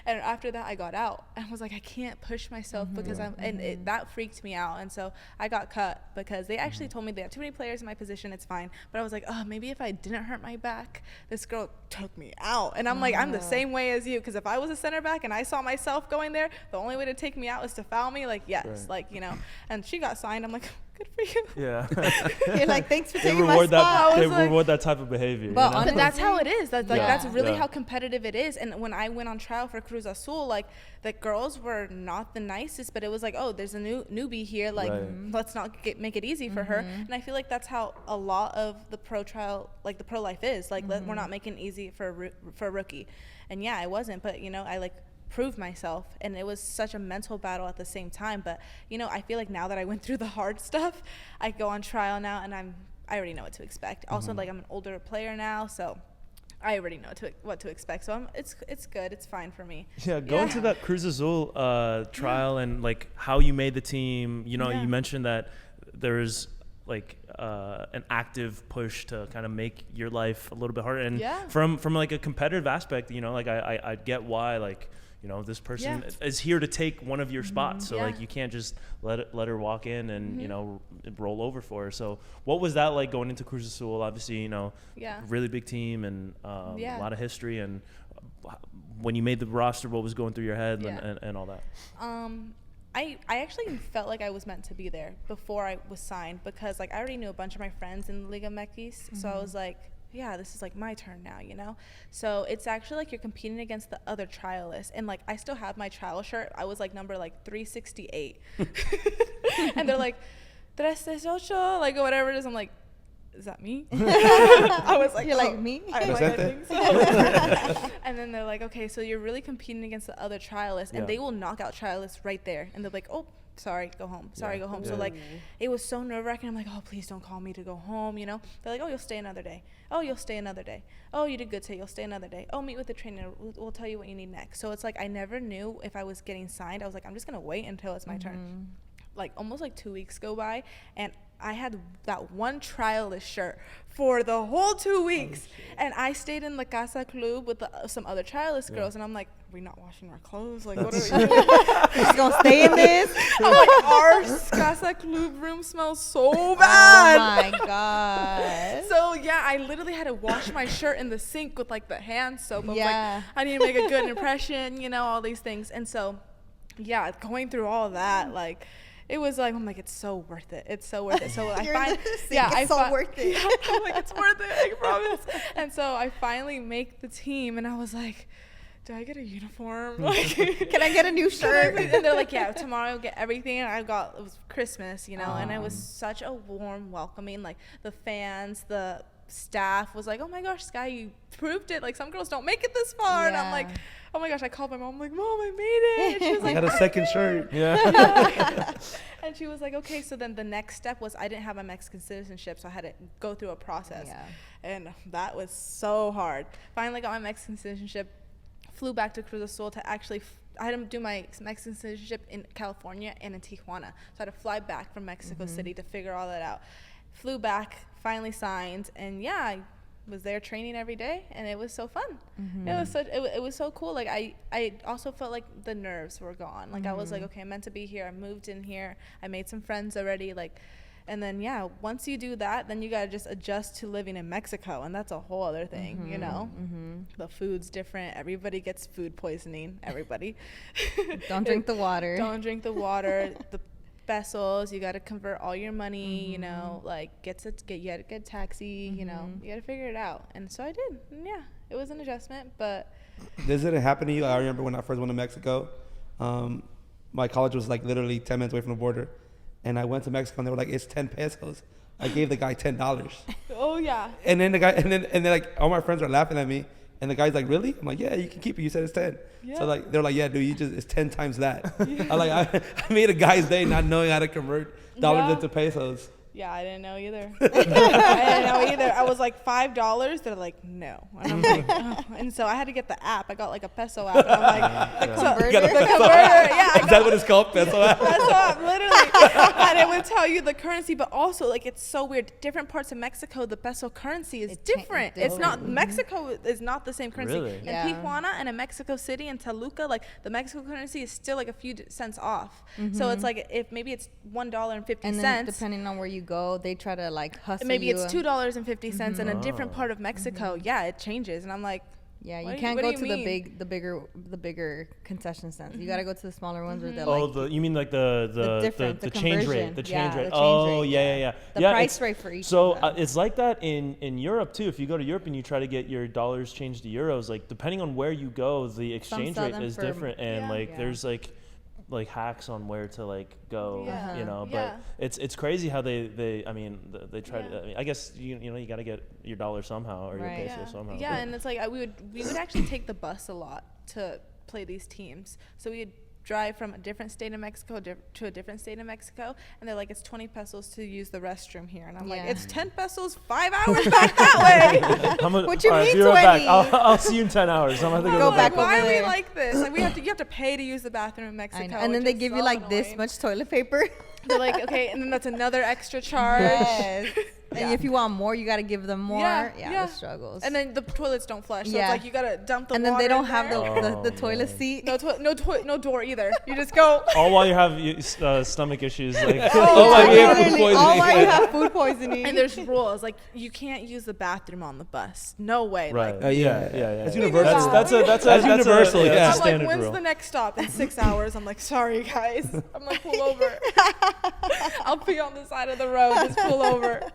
And after that, I got out. I was like, I can't push myself because that freaked me out. And so I got cut because they actually told me they have too many players in my position. It's fine. But I was like, oh, maybe if I didn't hurt my back, this girl took me out. And I'm like, I'm the same way as you, because if I was a center back and I saw myself going there, the only way to take me out is to foul me. Like, yes, like, you know. And she got signed. I'm like, good for you. Yeah. You're like, thanks for They taking my reward spot. that. They reward that type of behavior. But you know? honestly, That's how it is. That's like that's really Yeah. how competitive it is. And when I went on trial for Cruz Azul, like the girls were not the nicest, but it was like, oh, there's a newbie here. Like let's not make it easy for her. And I feel like that's how a lot of the pro trial, like the pro life is. Like we're not making it easy for a rookie. And yeah, I wasn't. But you know, I like prove myself, and it was such a mental battle at the same time. But you know, I feel like now that I went through the hard stuff, I go on trial now, and I already know what to expect. Also, like I'm an older player now, so I already know what to expect. So it's good. It's fine for me. Yeah, going to that Cruz Azul trial and like how you made the team. You know, you mentioned that there is like an active push to kind of make your life a little bit harder. And from like a competitive aspect, you know, like I get why, like, you know, this person is here to take one of your spots. So like you can't just let her walk in and, you know, roll over for her. So what was that like going into Cruz Azul? Obviously, you know, really big team and a lot of history. And when you made the roster, what was going through your head and all that? I actually felt like I was meant to be there before I was signed, because like I already knew a bunch of my friends in the Liga MX. So I was like, yeah, this is like my turn now, you know? So it's actually like you're competing against the other trialists. And like I still have my trial shirt. I was like number like 368. And they're like, 368, like or whatever it is. I'm like, is that me? I was like, you're like me? I think so. And then they're like, okay, so you're really competing against the other trialists, and they will knock out trialists right there. And they're like, oh, sorry, go home. Sorry, go home. So like, it was so nerve-wracking. I'm like, oh, please don't call me to go home, you know? They're like, oh, you'll stay another day. Oh, you'll stay another day. Oh, you did good today. You'll stay another day. Oh, meet with the trainer. We'll tell you what you need next. So it's like I never knew if I was getting signed. I was like, I'm just going to wait until it's my turn. Like almost like 2 weeks go by, and I had that one trialist shirt for the whole 2 weeks. And I stayed in the Casa Club with some other trialist girls, and I'm like, are we not washing our clothes? Like, what are we doing? Just gonna stay in this? I'm like, our Casa Club room smells so bad. Oh my God. So yeah, I literally had to wash my shirt in the sink with like the hand soap. I was like, I need to make a good impression, you know, all these things. And so yeah, going through all that, like, it was like, I'm like, it's so worth it. It's so worth it. So I find, it's so worth it. Yeah, I'm like, it's worth it, I promise. And so I finally make the team, and I was like, do I get a uniform? Like, can I get a new shirt? And they're like, yeah, tomorrow I'll get everything. And it was Christmas, you know, and it was such a warm welcoming. Like the fans, the staff was like, oh my gosh, Sky, you proved it. Like some girls don't make it this far. And I'm like, oh my gosh, I called my mom. I'm like, Mom, I made it. And she was like, I got a second shirt. And she was like, okay. So then the next step was I didn't have my Mexican citizenship, so I had to go through a process. And that was so hard. Finally got my Mexican citizenship, flew back to Cruz Azul to actually I had to do my Mexican citizenship in California and in Tijuana. So I had to fly back from Mexico City to figure all that out. Flew back, finally signed, and yeah, was there training every day, and it was so fun. It was so cool. Like I also felt like the nerves were gone. Like I was like, okay, I'm meant to be here. I moved in here. I made some friends already. Like, and then once you do that, then you gotta just adjust to living in Mexico, and that's a whole other thing, you know. The food's different. Everybody gets food poisoning. Everybody. Don't drink the water. Don't drink the water. The pesos, you got to convert all your money, you know, like you had to get taxi, you know, you got to figure it out. And so I did. And it was an adjustment, but Does it happen to you? I remember when I first went to Mexico, my college was like literally 10 minutes away from the border, and I went to Mexico and they were like, it's 10 pesos. I gave the guy $10. oh yeah. And then the guy, and then like all my friends are laughing at me. And the guy's like, really? I'm like, yeah, you can keep it. You said it's 10. Yeah. So like, they're like, yeah, dude, it's 10 times that. I made a guy's day not knowing how to convert dollars into pesos. Yeah, I didn't know either. I was like, $5? They're like, no. And I'm like, oh. And so I had to get the app. I got like a peso app. And I'm like, the converter. Is that what it's called? Peso app? Peso app, literally. And it would tell you the currency, but also like it's so weird. Different parts of Mexico, the peso currency is different. It's not, Mexico is not the same currency. Really? In Tijuana and in Mexico City and Toluca, like the Mexico currency is still like a few cents off. So it's like, if maybe it's $1.50. And then depending on where you go, they try to like hustle maybe you. it's $2.50 in a different part of Mexico. It changes. And I'm like, yeah, you can't go to the bigger concession stands. You got to go to the smaller ones where they're like, the you mean like the change rate, the change rate. Oh, yeah. The price rate for each. So it's like that in Europe too. If you go to Europe and you try to get your dollars changed to euros, like depending on where you go, the exchange rate is different, and there's like hacks on where to like go, you know, but it's crazy how they try to, I mean, I guess you know you got to get your dollar somehow or your peso somehow. And it's like we would actually take the bus a lot to play these teams. So we'd drive from a different state of Mexico to a different state of Mexico, and they're like, it's 20 pesos to use the restroom here, and I'm like, it's 10 pesos 5 hours back that way. What you mean 20? Back. I'll see you in 10 hours. I'm gonna have to go back. Why are we like this? Like you have to pay to use the bathroom in Mexico, and then they give you like this much toilet paper. They're like, okay, and then that's another extra charge. Yes. And if you want more, you got to give them more. The struggles. And then the toilets don't flush. So it's like you got to dump the water. And then they don't have the the toilet seat. No door either. You just go. All while you have stomach issues. Like, all while you have food poisoning. And there's rules. Like, you can't use the bathroom on the bus. No way. Right. Like, That's universal. That's universal. That's I'm like, standard when's rule. the next stop? In 6 hours. I'm like, sorry, guys. I'm like, pull over. I'll pee on the side of the road. Just pull over.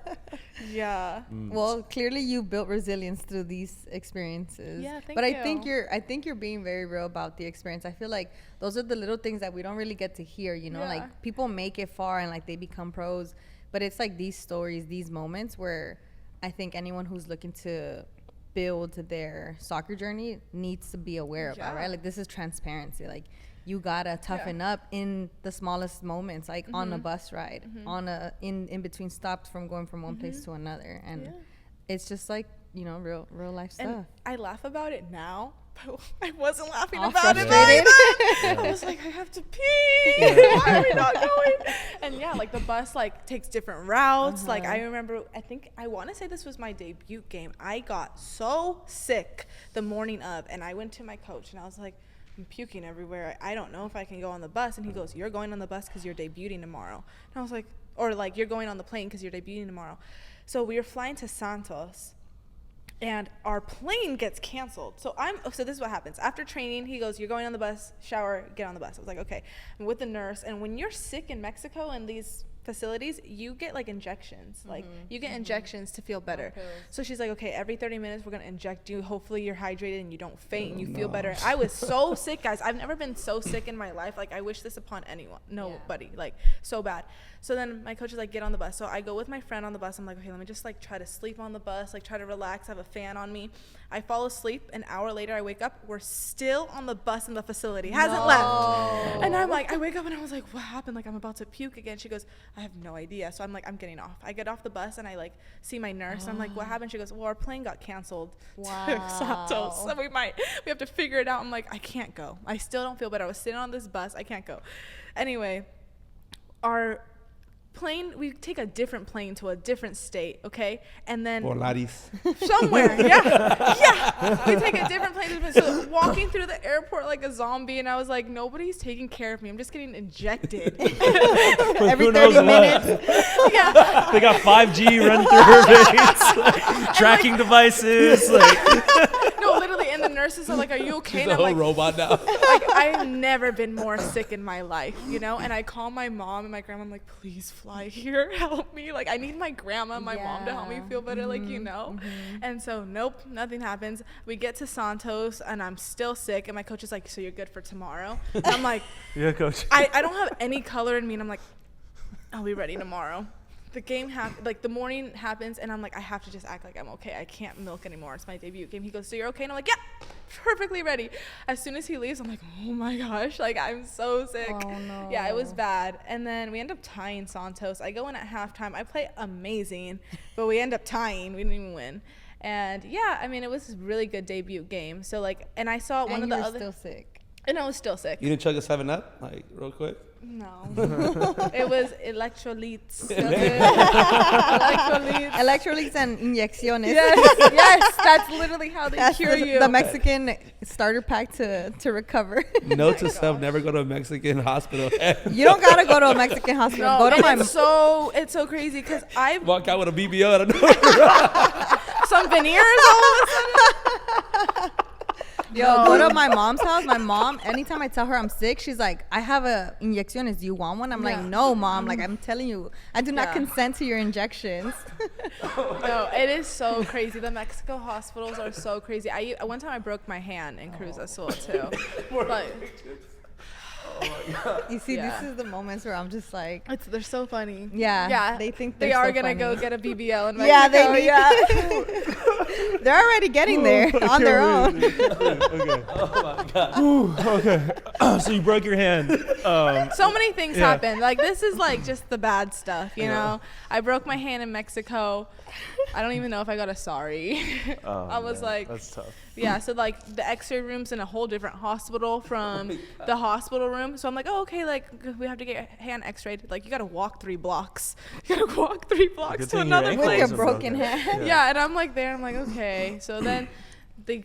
Yeah. Well, clearly you built resilience through these experiences. Yeah, thank but you. I think you're being very real about the experience. I feel like those are the little things that we don't really get to hear, you know? Like people make it far and like they become pros, but it's like these stories, these moments where I think anyone who's looking to build their soccer journey needs to be aware about, right? Like this is transparency. Like you gotta toughen up in the smallest moments, like on a bus ride, on in between stops from going from one place to another, and it's just like, you know, real life stuff. And I laugh about it now, but I wasn't laughing All about frustrated. it then. I was like, I have to pee. Why are we not going? And like the bus like takes different routes. Like I remember, I want to say this was my debut game. I got so sick the morning of, and I went to my coach and I was like, I'm puking everywhere. I don't know if I can go on the bus. And he goes, you're going on the bus because you're debuting tomorrow. And I was like, or like, you're going on the plane because you're debuting tomorrow. So we were flying to Santos, and our plane gets canceled. So this is what happens. After training, he goes, you're going on the bus, shower, get on the bus. I was like, okay. I'm with the nurse. And when you're sick in Mexico in these facilities, you get like injections. Like you get injections to feel better. So she's like, okay, every 30 minutes we're gonna inject you. Hopefully you're hydrated and you don't faint and you feel better. I was so sick, guys. I've never been so sick in my life. Like I wish this upon anyone. Nobody. Like so bad. So then my coach is like, get on the bus. So I go with my friend on the bus. I'm like, okay, let me just like try to sleep on the bus, like try to relax. I have a fan on me. I fall asleep. An hour later I wake up. We're still on the bus in the facility. Hasn't left. And I'm like, I wake up and I was like, what happened? Like I'm about to puke again. She goes, I have no idea. So I'm like, I'm getting off. I get off the bus and I like see my nurse. And I'm like, what happened? She goes, well, our plane got canceled to Santos. So we have to figure it out. I'm like, I can't go. I still don't feel better. I was sitting on this bus. I can't go. Anyway, our we take a different plane to a different state, okay? And then Volaris. somewhere, yeah. We take a different plane. So walking through the airport like a zombie, and I was like, nobody's taking care of me. I'm just getting injected. Every 30 minutes. Yeah. They got 5G running through her veins, tracking devices. No, literally, and the nurses are like, "Are you okay?" She's And a I'm whole like, robot now. like, I've never been more sick in my life, you know? And I call my mom and my grandma, I'm like, please fly here, help me. Like, I need my grandma and my mom to help me feel better, like, you know? And so, nope, nothing happens. We get to Santos, and I'm still sick, and my coach is like, so you're good for tomorrow? And I'm like, Yeah, coach. I don't have any color in me, and I'm like, I'll be ready tomorrow. The game like the morning happens, and I'm like, I have to just act like I'm okay. I can't milk anymore. It's my debut game. He goes, so you're okay? And I'm like, yeah, perfectly ready. As soon as he leaves, I'm like, oh my gosh, like I'm so sick. Oh, no. Yeah, it was bad. And then we end up tying Santos. I go in at halftime. I play amazing, but we end up tying. We didn't even win. And yeah, I mean, it was a really good debut game. So like, and I saw one of the other. Still sick. And I was still sick. You didn't chug a 7-Up, like, real quick? No. It was electrolytes. Electrolytes and inyecciones. Yes, that's literally how they That's cure you. the Mexican starter pack to recover. Note to self: never go to a Mexican hospital. You don't gotta go to a Mexican hospital. No, Go to and my it's so crazy because I Walk out with a BBO. I don't know. some veneers all of a sudden. go to my mom's house. My mom, anytime I tell her I'm sick, she's like, I have a inyecciones. Do you want one? I'm like, no, mom. Like, I'm telling you, I do not consent to your injections. No, it is so crazy. The Mexico hospitals are so crazy. One time I broke my hand in Cruz Azul too. But You see, this is the moments where I'm just like, they're so funny. yeah, they think they they're are so gonna funny. go get a BBL in Mexico. Yeah, they need. They're already getting there on their own. Okay. Oh my god. Okay. So you broke your hand. So many things happen. Like, this is like just the bad stuff, you know? I broke my hand in Mexico. I don't even know if I got a sorry. I was like, that's tough. yeah, so like the x-ray room's in a whole different hospital from the hospital room. So I'm like, oh, okay, like we have to get your hand x-rayed. Like, you got to walk 3 blocks. You got to walk 3 blocks Good to thing your another ankle With place. your wasn't broken broken. hand. Yeah, and I'm like there. I'm like, okay. So then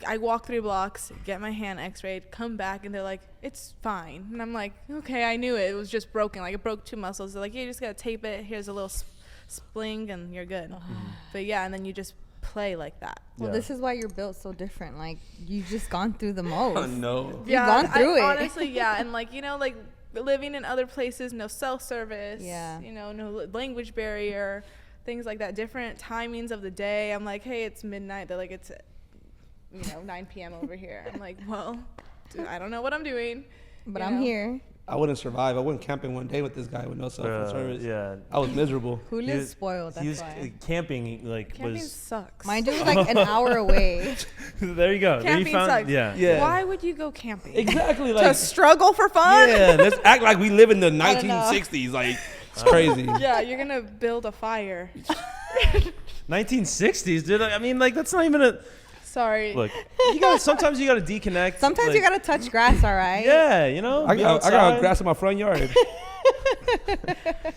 I walk 3 blocks, get my hand x-rayed, come back, and they're like, it's fine. And I'm like, okay, I knew it. It was just broken. Like, it broke 2 muscles. They're like, yeah, you just got to tape it. Here's a little spling, and you're good. But yeah, and then you just play like that. Well, this is why you're built so different. Like, you've just gone through the most. Oh no. You've gone through it. Honestly, yeah. And like, you know, like living in other places, no self-service, Yeah. you know, no language barrier, things like that, different timings of the day. I'm like, hey, it's midnight. They're like, it's, you know, 9 p.m. over here. I'm like, well, dude, I don't know what I'm doing. But you I'm know? here. I wouldn't survive. I wouldn't camp in one day with this guy with no cell phone service. Yeah. I was miserable. Julio's spoiled, He that's was why. camping, like, Camping was. sucks. Mind you, it was like an hour away. There you go. There you Camping found, sucks. Yeah. Yeah. Why would you go camping? Exactly. To Like, struggle for fun? yeah, let's act like we live in the don't know. 1960s. Like, it's crazy. Yeah, you're going to build a fire. 1960s, dude. I mean, like, that's not even a. Sorry. Look, sometimes you gotta deconnect. Sometimes like, you gotta touch grass, all right? Yeah, you know. I be got outside. grass in my front yard.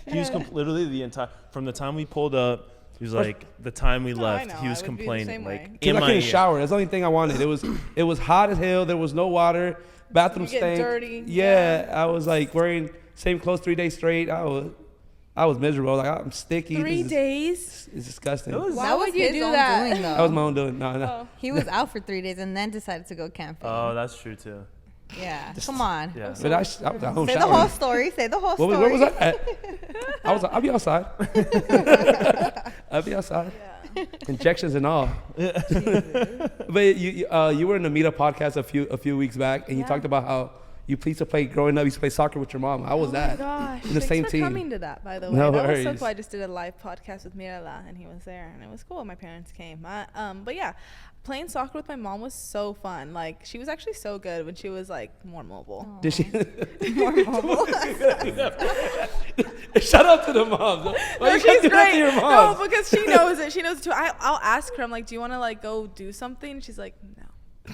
He was literally the entire from the time we pulled up. He was like the time we I left. know, He was I would be the complaining same like way. Cause in I my couldn't ear. shower. That's the only thing I wanted. It was hot as hell. There was no water. Bathroom You get stank. dirty. Yeah, I was like wearing same clothes 3 days straight. I was miserable. Like, I'm sticky. 3 days? It's disgusting. It was- Why That would was you his do own that? doing, though. That was my own doing. No. Oh. He was out for 3 days and then decided to go camping. Oh, that's true too. Yeah, come on. Yeah. But I was at home Say the showering. whole story. Say the whole story. Where was I at? I'll be outside. I'll be outside. Yeah. Injections and all. But you were in the Meetup podcast a few weeks back, and you Yeah. talked about how you used to play growing up. You used to play soccer with your mom. How was that? Oh my gosh. In the Thanks same for team. coming to that, by the way. No that was so worries. cool. I just did a live podcast with Mirala, and he was there, and it was cool. My parents came. But yeah, playing soccer with my mom was so fun. Like, she was actually so good when she was like more mobile. Did she? More mobile. Shout out to the moms. Why No, you she's can't do that to great. your No, moms? because she knows it. She knows it too. I'll ask her. I'm like, do you want to like go do something? She's like, no.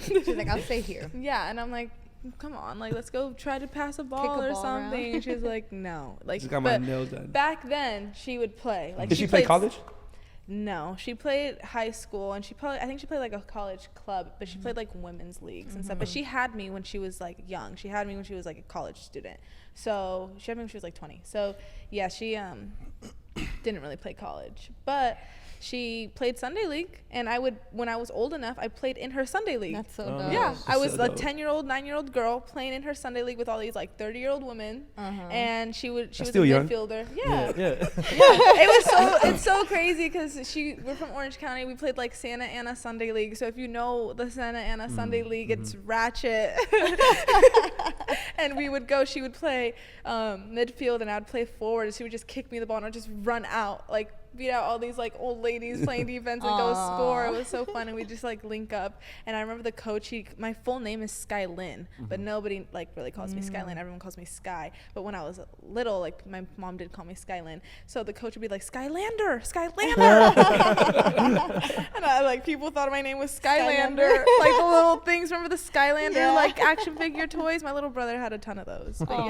She's like, I'll stay here. Yeah, and I'm like, come on, like, let's go try to pass a ball or something. And she was like, no. Like, just got my nails done. Back then, she would play. Like, did she play college? No, she played high school, and I think she played like a college club, but she played like women's leagues and stuff. But she had me when she was like young. She had me when she was like a college student. So she had me when she was like 20. So yeah, she didn't really play college, but she played Sunday league, and when I was old enough, I played in her Sunday league. That's so dope. Yeah, I was so a dope. 9-year-old girl playing in her Sunday league with all these like 30-year-old women, and she was a still young. midfielder. Yeah. Yeah. It's so crazy because we're from Orange County. We played like Santa Ana Sunday League. So if you know the Santa Ana Sunday League, it's ratchet. And she would play midfield, and I'd play forward, and she would just kick me the ball, and I'd just run out, like beat out all these like old ladies playing defense and go score. It was so fun, and we just like link up. And I remember the coach, my full name is Sky Lynn, but nobody like really calls me Sky Lynn. Everyone calls me Sky. But when I was little, like my mom did call me Sky Lynn. So the coach would be like, Skylander. And like people thought my name was Skylander. Like the little things, remember the Skylander like action figure toys? My little brother had a ton of those. But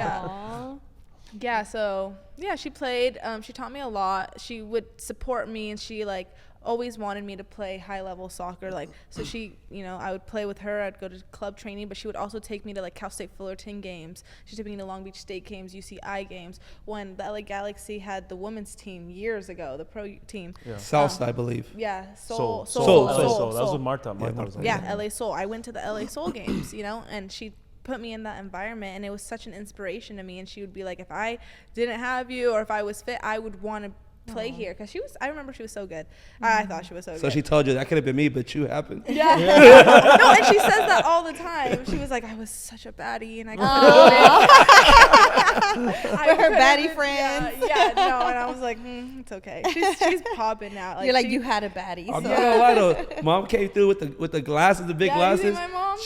yeah, so yeah, she played. She taught me a lot. She would support me, and she like always wanted me to play high level soccer. Like, so she, I would play with her. I'd go to club training, but she would also take me to like Cal State Fullerton games. She took me to Long Beach State games, UCI games. When the LA Galaxy had the women's team years ago, the pro team. Yeah. South, I believe. Yeah, Soul. Soul. That was with Marta. Marta was on. Yeah, LA Soul. I went to the LA Soul games, and she put me in that environment, and it was such an inspiration to me. And she would be like, if I didn't have you, or if I was fit, I would want to play here, because I remember she was so good. I thought she was so good. So she told you that could have been me, but you happened. Yeah. No, and she says that all the time. She was like, I was such a baddie, and I We're her baddie friends. Yeah, no, and I was like, it's okay. She's popping out. Like, you're like, you had a baddie. I'm not gonna lie though, Mom came through with the glasses, the big glasses. You see my mom?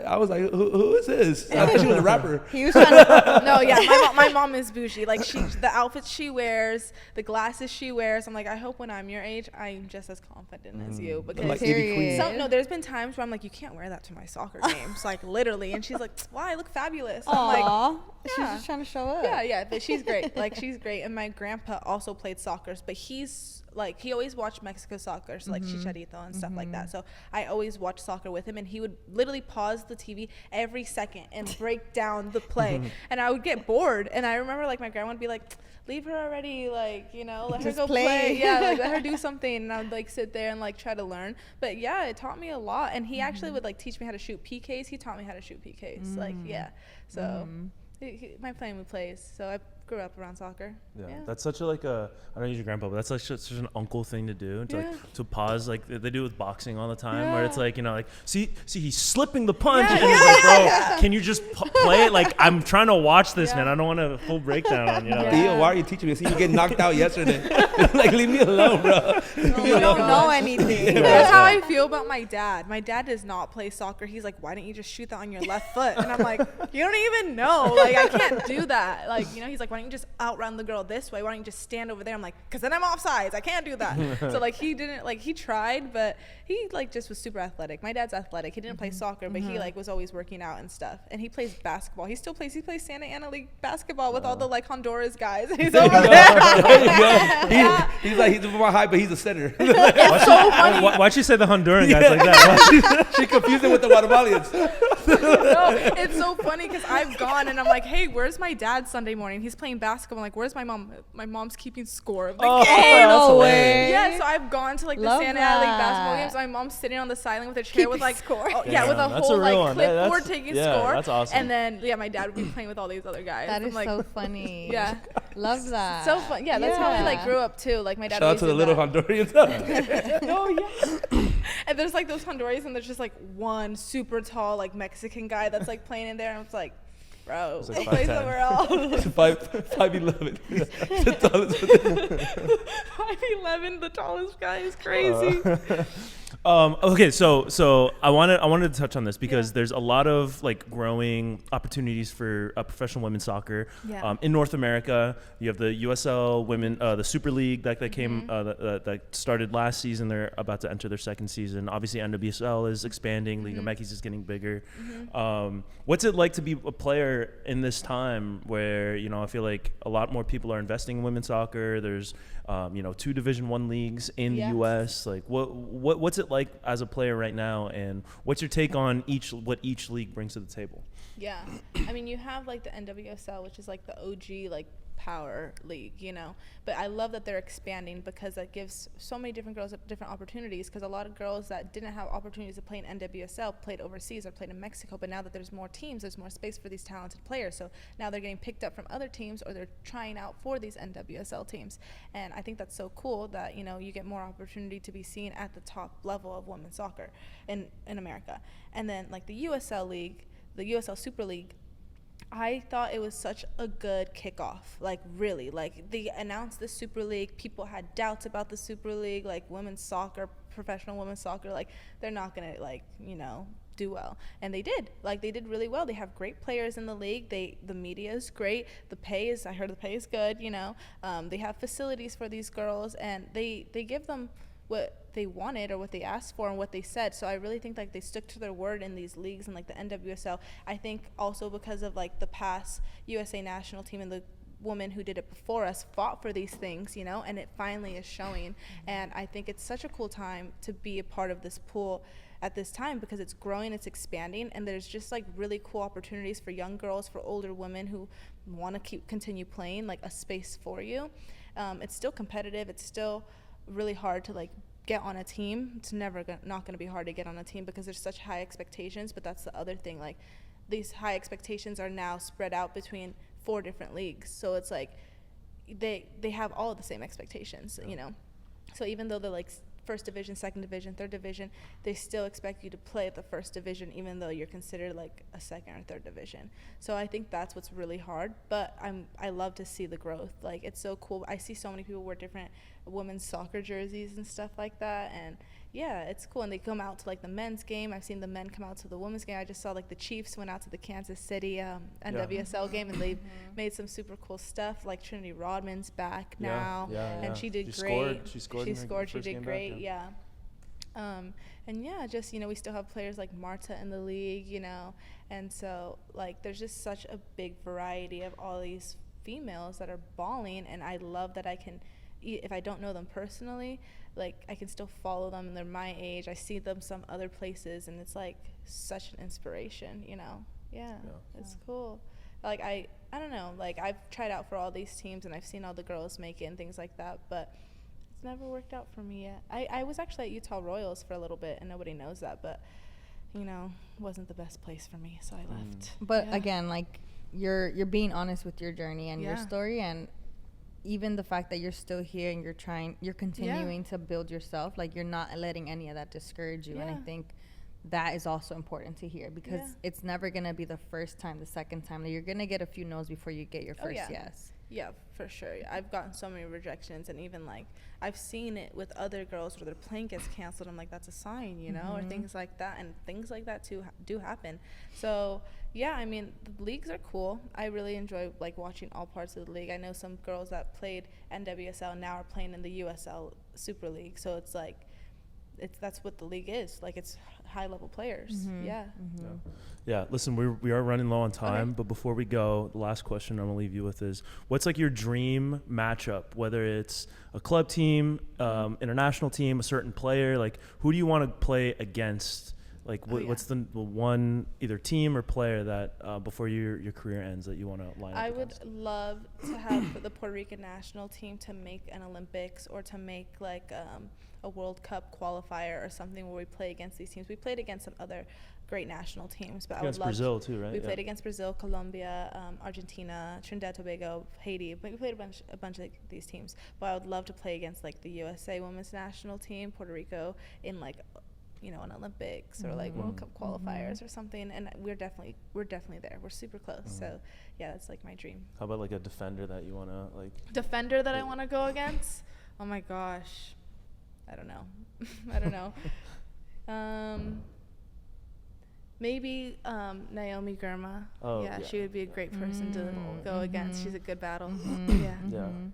I was like, who is this? I thought she was a rapper. He was trying to. No, yeah, my mom is bougie. Like, the outfits she wears, the glasses she wears. I'm like, I hope when I'm your age, I'm just as confident as you. Because like Ivy Queen. there's been times where I'm like, you can't wear that to my soccer games, like literally. And she's like, why? I look fabulous. I'm like, she's just trying to show up. Yeah, but she's great. Like, she's great. And my grandpa also played soccer, but he's like, he always watched Mexico soccer, so like Chicharito and stuff like that. So I always watched soccer with him, and he would literally pause the TV every second and break down the play. And I would get bored, and I remember like my grandma would be like, leave her already, like, let her Just go play. Yeah, like let her do something. And I would like sit there and like try to learn. But yeah, it taught me a lot. And he actually would like teach me how to shoot PKs. He taught me how to shoot PKs. Like, yeah. So my family plays. So I grew up around soccer. Yeah. That's such a I don't use your grandpa, but that's like such an uncle thing to do. To pause, like they do with boxing all the time, where it's like, like, see, he's slipping the punch, and he's like, bro, can you just play it? Like, I'm trying to watch this, man. I don't want a full breakdown on, Theo, why are you teaching me? See, you get knocked out yesterday. Like, leave me alone, bro. You don't know anything. That's how I feel about my dad. My dad does not play soccer. He's like, why don't you just shoot that on your left foot? And I'm like, you don't even know. Like, I can't do that. Like, he's like, why don't you just outrun the girl this way? Why don't you just stand over there? I'm like, because then I'm offsides. I can't do that. So like, he didn't, like, he tried, but he like just was super athletic. My dad's athletic. He didn't play soccer, but he like was always working out and stuff. And he plays basketball. He plays Santa Ana League basketball with all the like Honduras guys. He's over there. He's like, he's more high, but he's a center. It's so funny. Why'd you say the Honduran guys like that? She confused him with the Guatemalans. No, it's so funny because I've gone and I'm like, hey, where's my dad Sunday morning? He's playing basketball. I'm like, where's my mom? My mom's keeping score of the game. No way. Yeah, so I've gone to like the Santa Ana League basketball games. My mom's sitting on the sideline with a chair with like score. with a that's whole a real like one. clipboard taking score. That's awesome. And then my dad would be playing with all these other guys. That I'm is like, so funny. Yeah. Love that. So fun. Yeah, that's how we like grew up too. Like my dad. Shout out to the little Hondurans. Oh yeah. And there's like those Hondurans, and there's just like one super tall like Mexican guy that's like playing in there, and it's like, bro, It's like play 5'10". somewhere else. 5'11". The tallest. 5'11", the tallest guy is crazy. Okay, so I wanted to touch on this because there's a lot of like growing opportunities for professional women's soccer. In North America, you have the USL women, the Super League that came that started last season. They're about to enter their second season. Obviously, NWSL is expanding. Liga MX is getting bigger. What's it like to be a player in this time where I feel like a lot more people are investing in women's soccer? There's 2 Division I leagues in the U.S. Like what's it like as a player right now, and what's your take on what each league brings to the table? Yeah, I mean, you have like the NWSL, which is like the OG like power league, but I love that they're expanding because that gives so many different girls different opportunities, because a lot of girls that didn't have opportunities to play in NWSL played overseas or played in Mexico, but now that there's more teams, there's more space for these talented players, so now they're getting picked up from other teams or they're trying out for these NWSL teams, and I think that's so cool that you get more opportunity to be seen at the top level of women's soccer in America. And then like the USL League, the USL Super League, I thought it was such a good kickoff. Like, really, like, they announced the Super League. People had doubts about the Super League, like, women's soccer, professional women's soccer. Like, they're not going to, like, do well. And they did. Like, they did really well. They have great players in the league. The media is great. I heard the pay is good, They have facilities for these girls, and they give them what they wanted or what they asked for and what they said. So I really think like they stuck to their word in these leagues and like the NWSL. I think also because of like the past USA national team and the woman who did it before us fought for these things, and it finally is showing. And I think it's such a cool time to be a part of this pool at this time because it's growing, it's expanding, and there's just like really cool opportunities for young girls, for older women who want to continue playing, like a space for you. It's still competitive. It's still really hard to like get on a team. It's not going to be hard to get on a team because there's such high expectations, but that's the other thing, like these high expectations are now spread out between 4 different leagues, so it's like they have all the same expectations, so even though they're like first division, second division, third division, they still expect you to play at the first division even though you're considered like a second or third division. So I think that's what's really hard, but I love to see the growth. Like, it's so cool. I see so many people wear different women's soccer jerseys and stuff like that, and yeah, it's cool. And they come out to like the men's game. I've seen the men come out to the women's game. I just saw like the Chiefs went out to the Kansas City NWSL game, and they made some super cool stuff. Like Trinity Rodman's back now, and she did great. She scored. She did great. And yeah, just we still have players like Marta in the league, and so like there's just such a big variety of all these females that are balling, and I love that I can, if I don't know them personally, like I can still follow them and they're my age. I see them some other places, and it's like such an inspiration, It's cool. Like I don't know, like I've tried out for all these teams and I've seen all the girls make it and things like that, but it's never worked out for me yet. I was actually at Utah Royals for a little bit, and nobody knows that, but wasn't the best place for me, so I left. But again, like you're being honest with your journey and your story, and even the fact that you're still here and you're continuing to build yourself, like you're not letting any of that discourage you. And I think that is also important to hear, because it's never going to be the first time, the second time. Like, you're going to get a few no's before you get your first yes. Yeah, for sure. I've gotten so many rejections, and even like I've seen it with other girls where their plane gets canceled. I'm like, that's a sign, or things like that, and things like that too do happen. So yeah, I mean, the leagues are cool. I really enjoy like watching all parts of the league. I know some girls that played NWSL now are playing in the USL Super League, so it's like that's what the league is. Like, it's high level players. Yeah. Listen, we are running low on time, but before we go, the last question I'm gonna leave you with is, what's like your dream matchup? Whether it's a club team, international team, a certain player, like who do you want to play against? Like, what's the one either team or player that before your career ends that you want to line up? I would love to have the Puerto Rican national team to make an Olympics, or to make like a World Cup qualifier or something where we play against these teams. We played against some other great national teams, but against I would love Brazil too, right? We played against Brazil, Colombia, Argentina, Trinidad, Tobago, Haiti. But we played a bunch of these teams. But I would love to play against like the USA women's national team, Puerto Rico, in like an Olympics or like World Cup qualifiers or something, and we're definitely there. We're super close. So yeah, that's like my dream. How about like a defender that you want to like? Defender that I want to go against? Oh my gosh, I don't know. Maybe Naomi Girma. Oh, yeah, yeah. she would be a great person to go against. She's a good battle.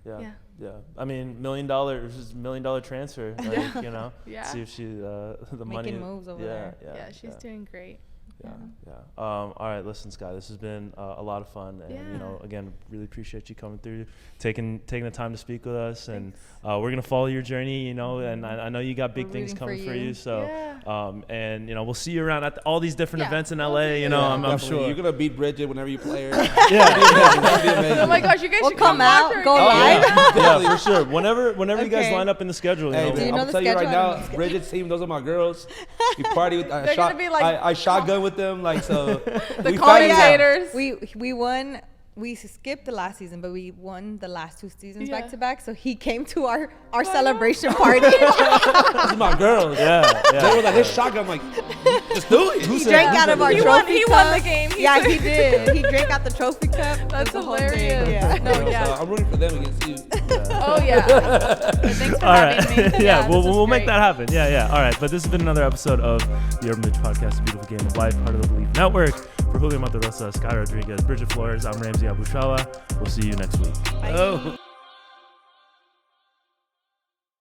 Yeah. I mean, $1 million transfer. Like, you know, Yeah. see if she the Making money. moves over there. Yeah, she's doing great. Yeah. All right, listen, Sky, this has been a lot of fun, and you Yeah. know, again, really appreciate you coming through, taking the time to speak with us, and we're gonna follow your journey, you know, and I know you got big We're things rooting coming for for you, you. so Yeah. and you know, we'll see you around at all these different Yeah, events in we'll LA. see You you. know, Yeah, I'm definitely. sure. You're gonna beat Brigitte whenever you play her. Yeah. That'd be amazing. Oh my gosh, you guys We'll should come watch out, her go game. live. Yeah, for sure. Whenever you guys Okay. line up in the schedule, you Hey, know, man, you know I'm the telling you right schedule? now, Bridget's team, those are my girls. We party with, They're gonna be like- I shotgun with them, like, so. The we family now. commentators. We won. We skipped the last season, but we won the last 2 seasons Yeah. back to back. So he came to our celebration party. These are my girls. yeah. They were like, this shotgun, I'm like, just do it. He drank out of our He trophy won- he cup. won the game. Yeah, he did. He drank out the trophy cup. It That's was the whole thing. hilarious. Yeah. No, So yeah. I'm rooting for them against you. Oh yeah. Thanks for All having right. me. Yeah, this we'll was make great. that happen. Yeah. All right. But this has been another episode of the Urban Bitch Podcast, A Beautiful Game of Life, part of the Believe Network. For Julio Monterosa, Sky Rodriguez, Bridget Flores, I'm Ramsey Abushala. We'll see you next week. Oh.